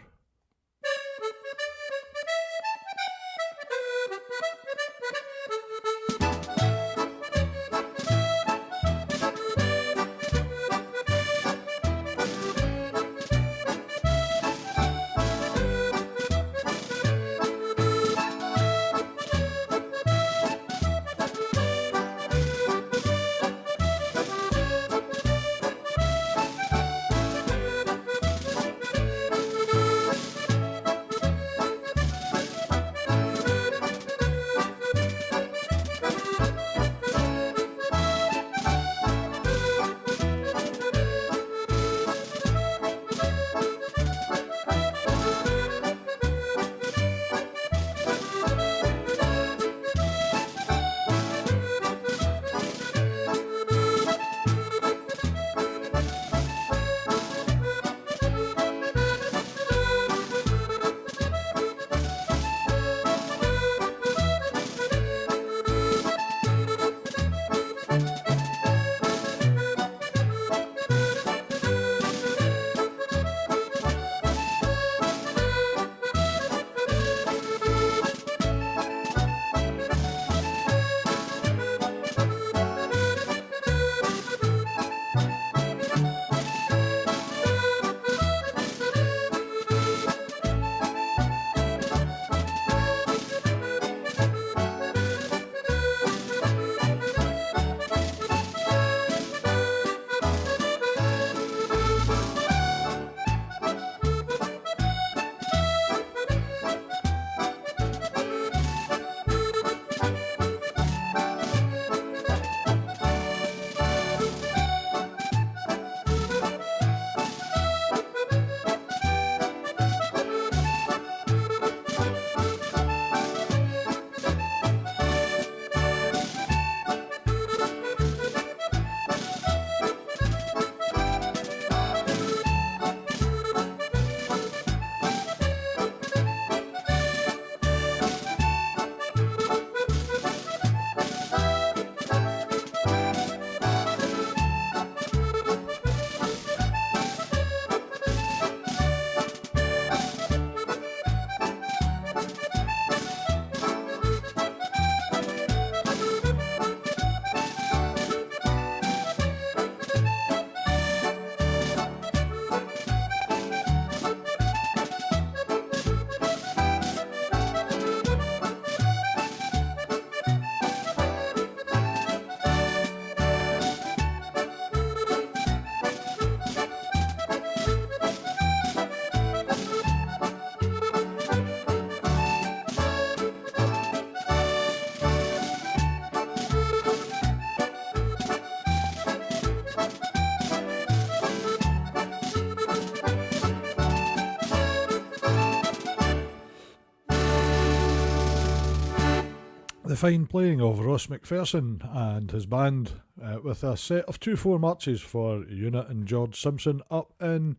The fine playing of Ross McPherson and his band with a set of 2/4 marches for Una and George Simpson up in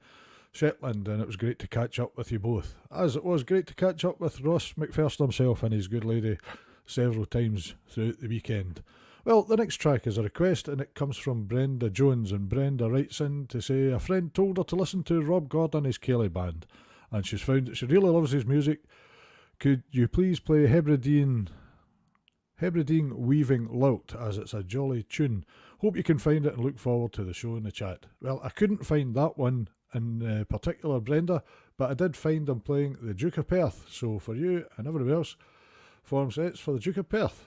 Shetland, and it was great to catch up with you both, as it was great to catch up with Ross McPherson himself and his good lady several times throughout the weekend. Well, the next track is a request, and it comes from Brenda Jones, and Brenda writes in to say a friend told her to listen to Rob Gordon and his Kelly band, and she's found that she really loves his music. Could you please play Hebridean Weaving Lout, as it's a jolly tune. Hope you can find it and look forward to the show in the chat. Well, I couldn't find that one in particular, Brenda, but I did find them playing the Duke of Perth. So for you and everybody else, form sets for the Duke of Perth.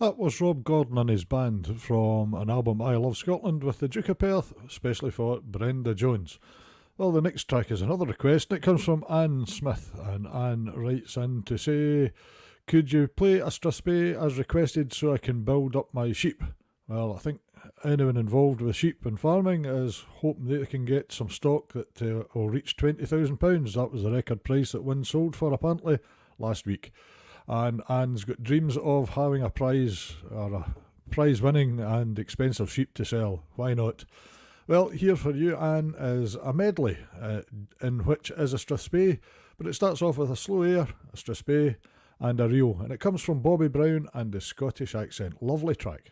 That was Rob Gordon and his band from an album I Love Scotland with the Duke of Perth, especially for Brenda Jones. Well, the next track is another request, and it comes from Anne Smith, and Anne writes in to say, could you play a Strathspey as requested so I can build up my sheep? Well, I think anyone involved with sheep and farming is hoping they can get some stock that will reach £20,000. That was the record price that one sold for apparently last week. And Anne's got dreams of having a prize or a prize winning and expensive sheep to sell. Why not? Well, here for you, Anne, is a medley in which is a Strathspey, but it starts off with a slow air, a Strathspey, and a reel, and it comes from Bobby Brown and the Scottish accent. Lovely track.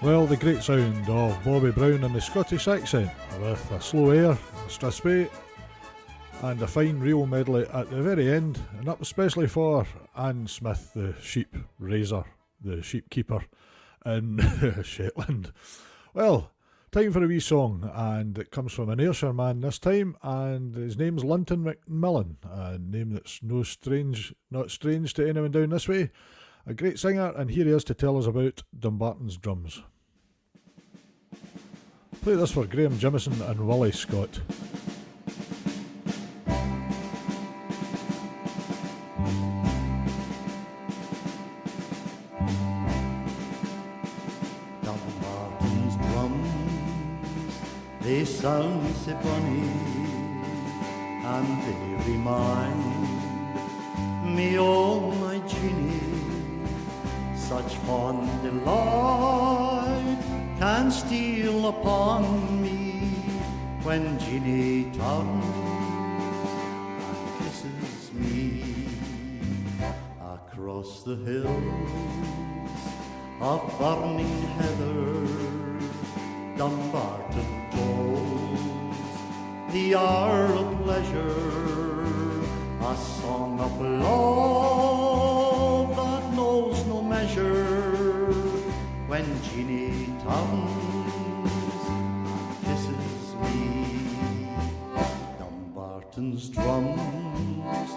Well, the great sound of Bobby Brown in the Scottish accent, with a slow air, a strathspey, and a fine reel medley at the very end, and that was especially for Anne Smith, the sheep raiser, the sheep keeper in Shetland. Well, time for a wee song, and it comes from an Ayrshire man this time, and his name's Lunton Macmillan, a name that's not strange to anyone down this way. A great singer, and here he is to tell us about Dumbarton's drums. Play this for Graham Jimison and Willie Scott. Dumbarton's drums, they sound so bonny, and they remind me of my Ginny. Such fond delight can steal upon me when Ginny turns and kisses me across the hills of burning heather. Dumbarton tolls the hour of pleasure, a song of love that knows no measure when Ginny turns and kisses me. Dumbarton's drums,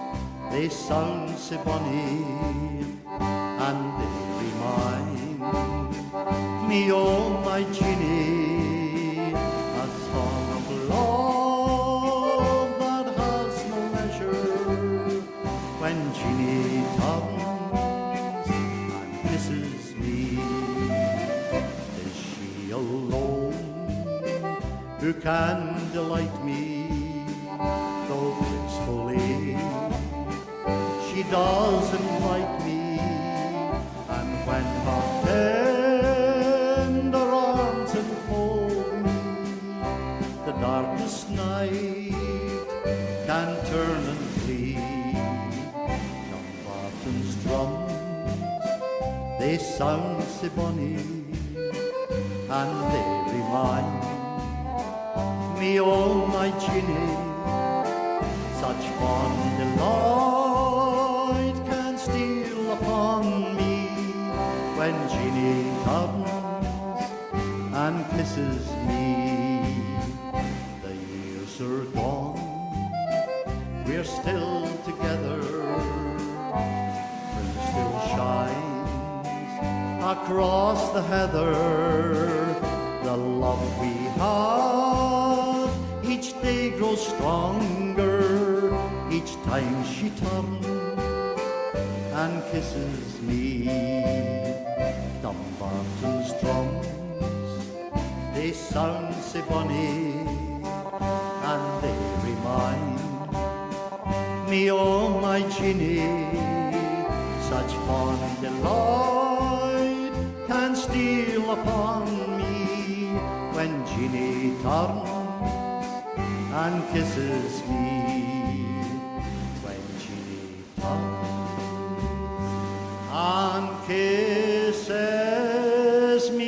they sound so bonny, and they remind me of my Ginny, a song of love that has no measure when Ginny turns and kisses me. Is she alone who can delight me, though blissfully she does invite me, and when her tender arms enfold me, the darkest night can turn and flee. Dumbarton's drums, they sound so bonny, and they remind me of my Ginny. Such fond delight can steal upon me when Ginny turns and kisses me. The years are gone, we're still together, moon still shines across the heather. The love we have each day grows stronger, each time she turns and kisses me. Dumbarton's drums, they sound so bonny, and they remind me of my Ginny. Such fond delight can steal upon me when Ginny turns and kisses me. When Ginny turns and kisses me.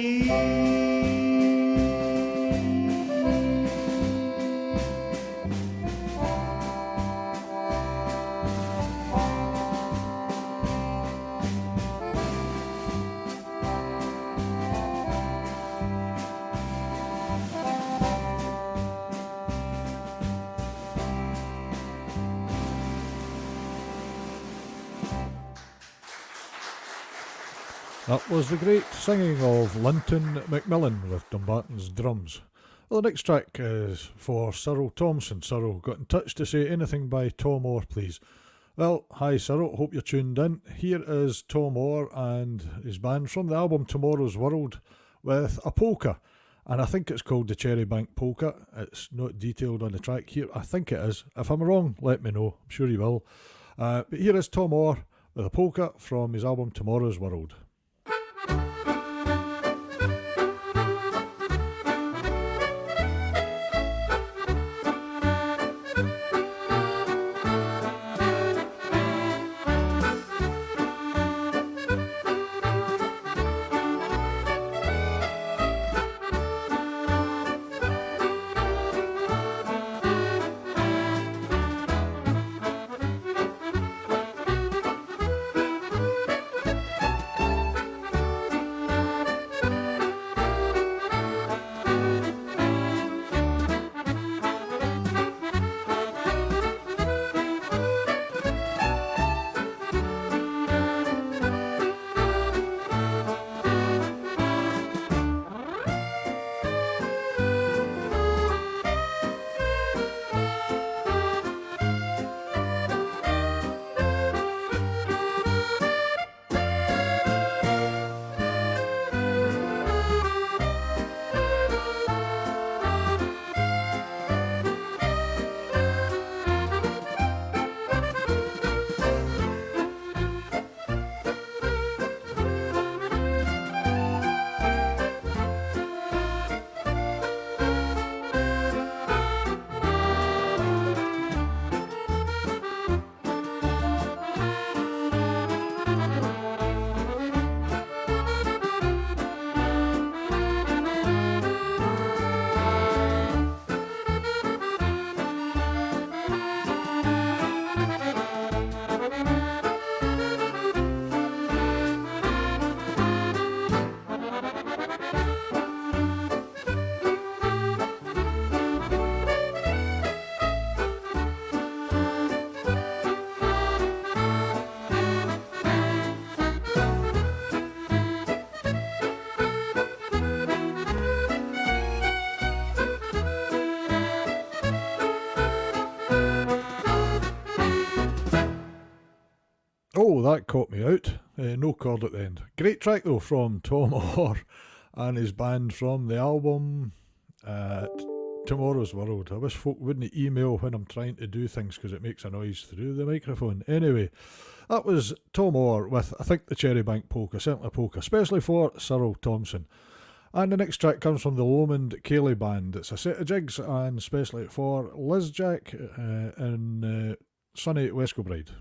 That was the great singing of Lunton Macmillan with Dumbarton's drums. Well, the next track is for Cyril Thompson. Cyril got in touch to say anything by Tom Orr, please. Well, hi Cyril, hope you're tuned in. Here is Tom Orr and his band from the album Tomorrow's World with a polka. And I think it's called the Cherry Bank Polka. It's not detailed on the track here. I think it is. If I'm wrong, let me know. I'm sure you will. But here is Tom Orr with a polka from his album Tomorrow's World. Oh, that caught me out. No chord at the end. Great track though from Tom Orr and his band from the album Tomorrow's World. I wish folk wouldn't email when I'm trying to do things because it makes a noise through the microphone. Anyway, that was Tom Orr with, I think, the Cherrybank Polka, certainly a polka, especially for Cyril Thompson. And the next track comes from the Lomond Cayley Band. It's a set of jigs and especially for Liz Jack in sunny West Kilbride.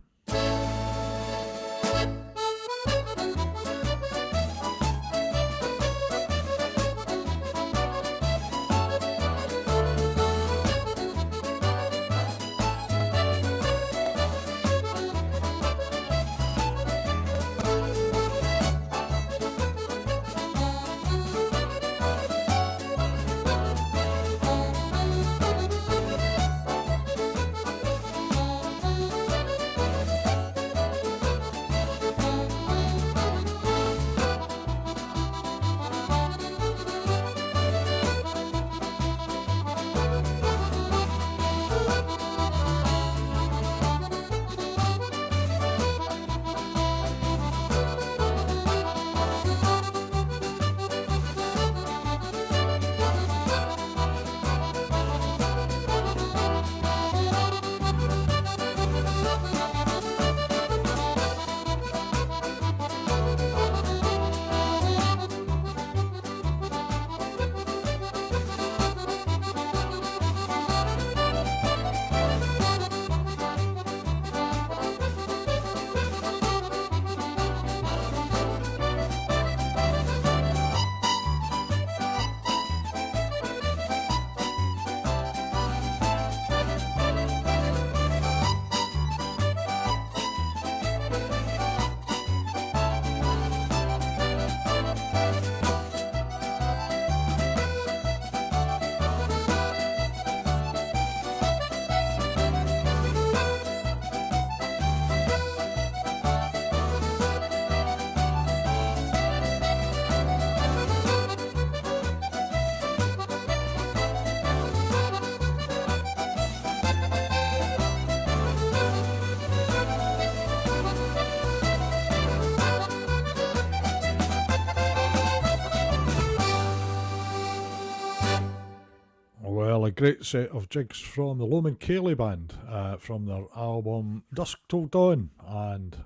A great set of jigs from the Lomond Cayley Band from their album Dusk Till Dawn, and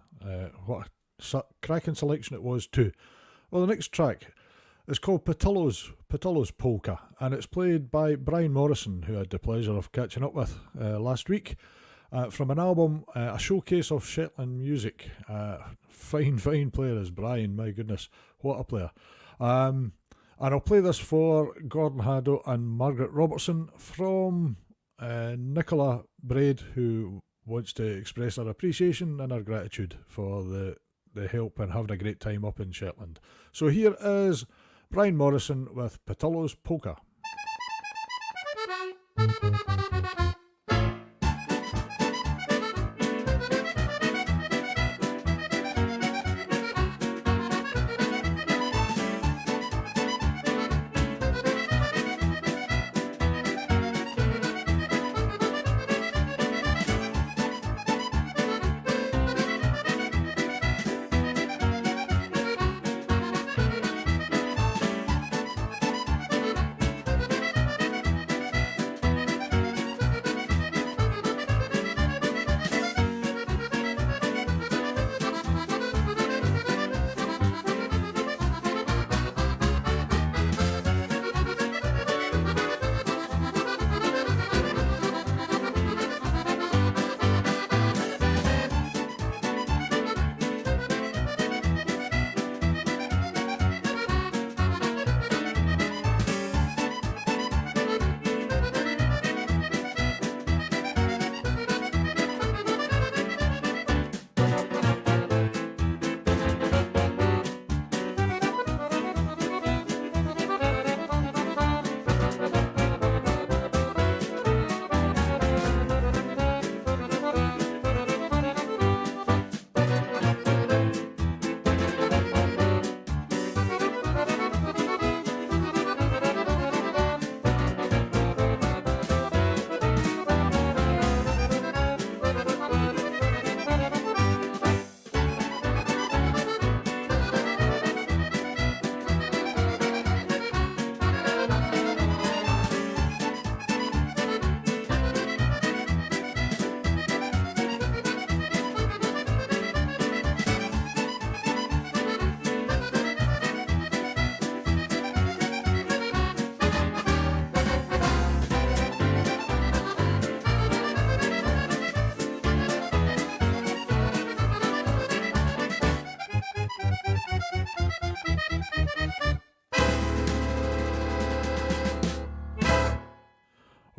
what a cracking selection it was too. Well, the next track is called Patillo's Polka, and it's played by Brian Morrison, who I had the pleasure of catching up with last week, from an album, a showcase of Shetland music. Fine player is Brian, my goodness, what a player. And I'll play this for Gordon Haddo and Margaret Robertson from Nicola Braid, who wants to express her appreciation and her gratitude for the help and having a great time up in Shetland. So here is Brian Morrison with Patillo's Polka.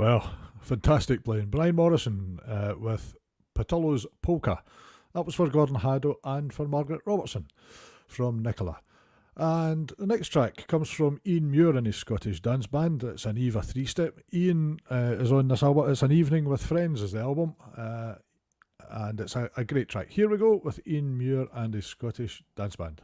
Well, fantastic playing. Brian Morrison with Patullo's Polka. That was for Gordon Haddo and for Margaret Robertson from Nicola. And the next track comes from Ian Muir and his Scottish dance band. It's an Eva 3-step. Ian is on this album. It's An Evening with Friends is the album. And it's a great track. Here we go with Ian Muir and his Scottish dance band.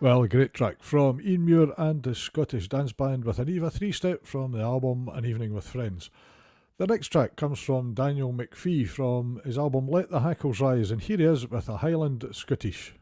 Well, a great track from Ian Muir and the Scottish dance band with an Eva 3-step from the album An Evening with Friends. The next track comes from Daniel McPhee from his album Let the Hackles Rise, and here he is with a Highland Scottish.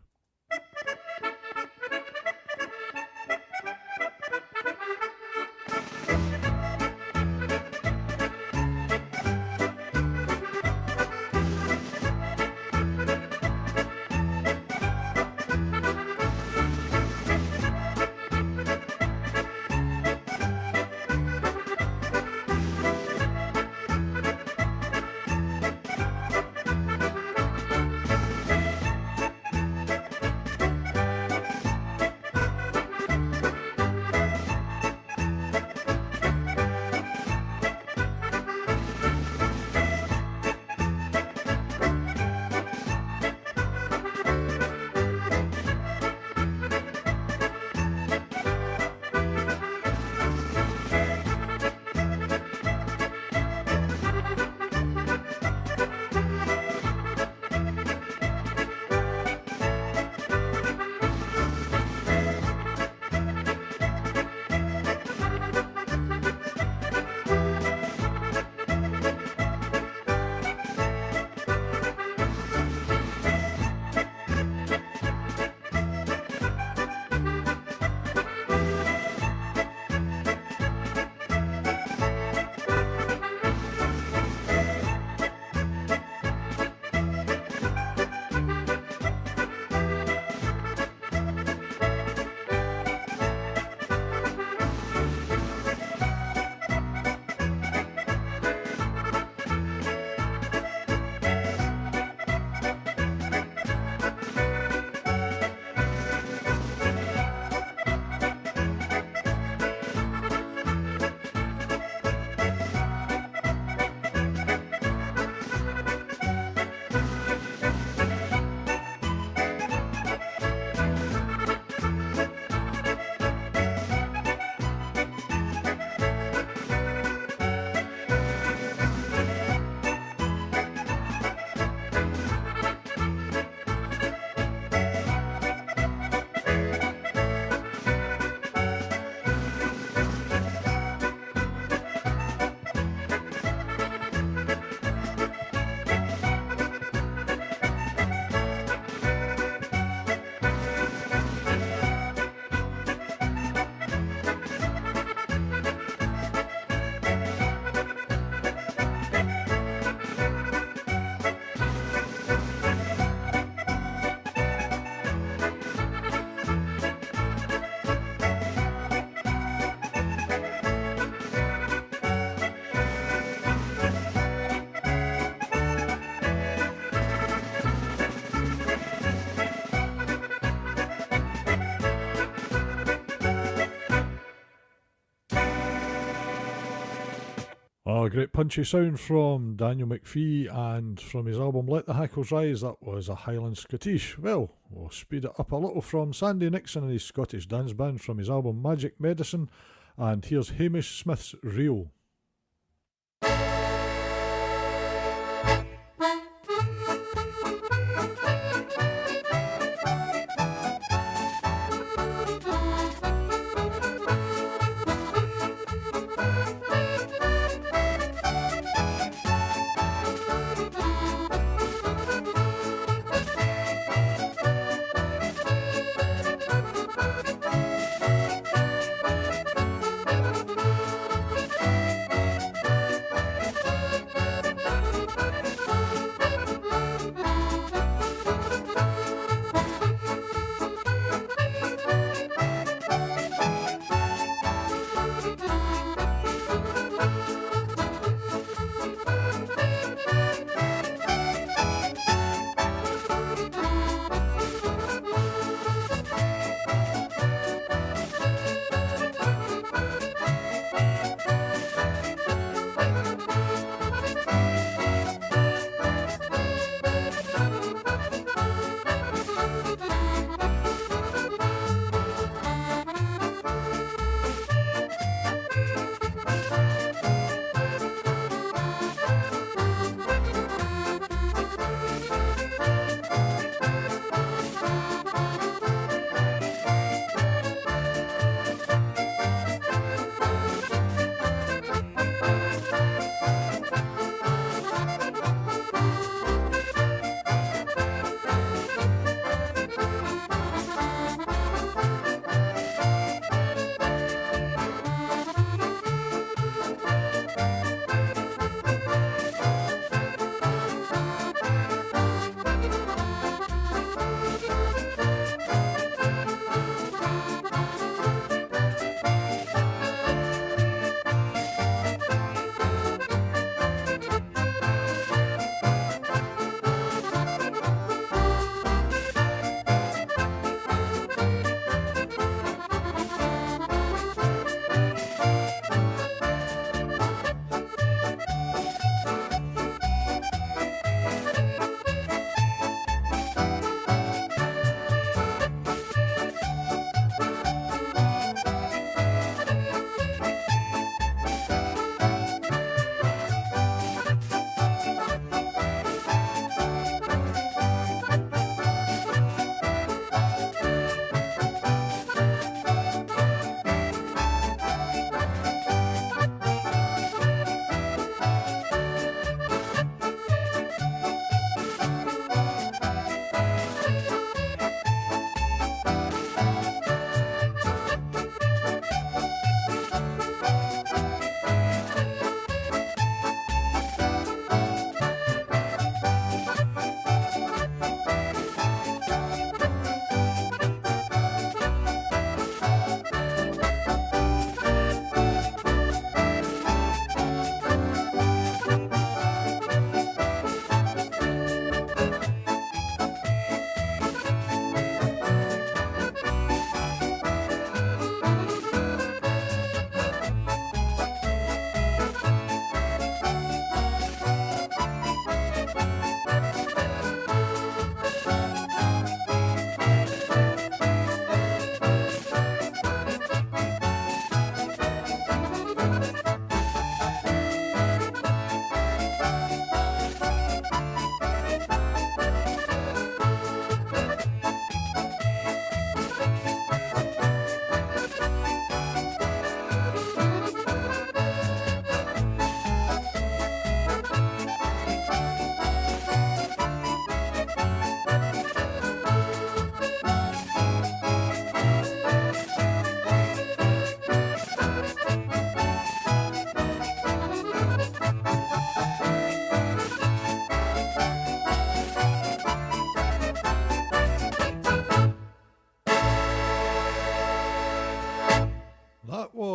Oh, great punchy sound from Daniel McPhee, and from his album Let the Hackles Rise, that was a Highland Scottish. Well, we'll speed it up a little from Sandy Nixon and his Scottish dance band from his album Magic Medicine, and here's Hamish Smith's Reel.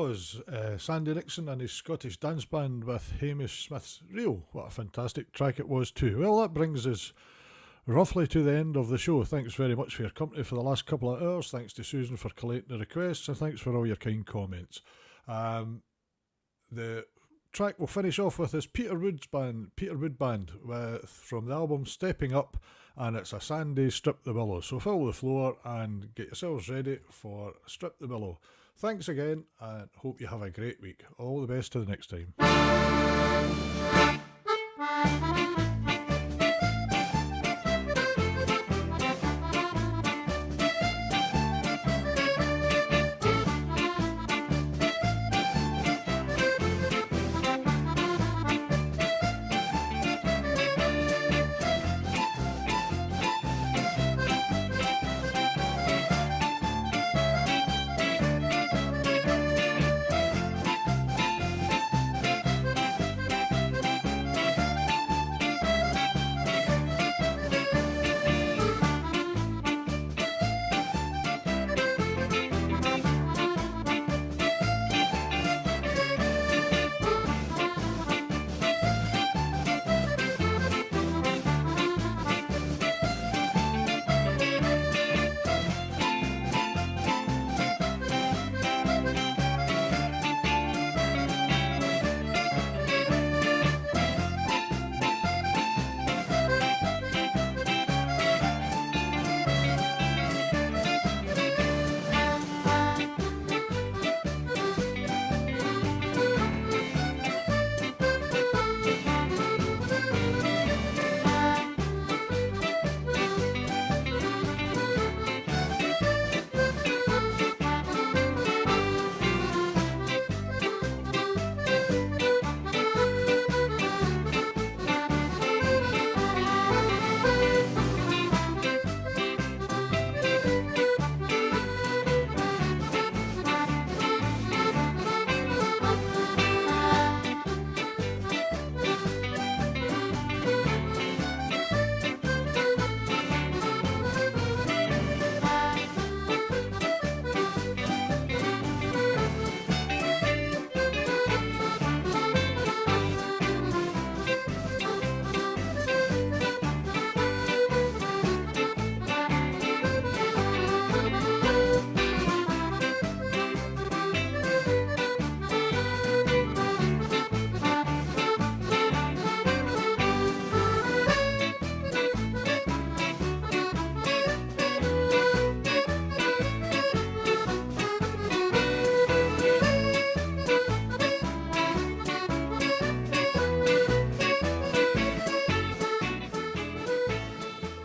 was Sandy Nixon and his Scottish dance band with Hamish Smith's Reel. What a fantastic track it was too. Well, that brings us roughly to the end of the show. Thanks very much for your company for the last couple of hours. Thanks to Susan for collating the requests, and thanks for all your kind comments. The track we'll finish off with is Peter Wood Band from the album Stepping Up, and it's a Sandy Strip the Willow. So fill the floor and get yourselves ready for Strip the Willow. Thanks again, and hope you have a great week. All the best to the next time.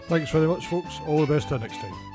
Thanks very much, folks. All the best till next time.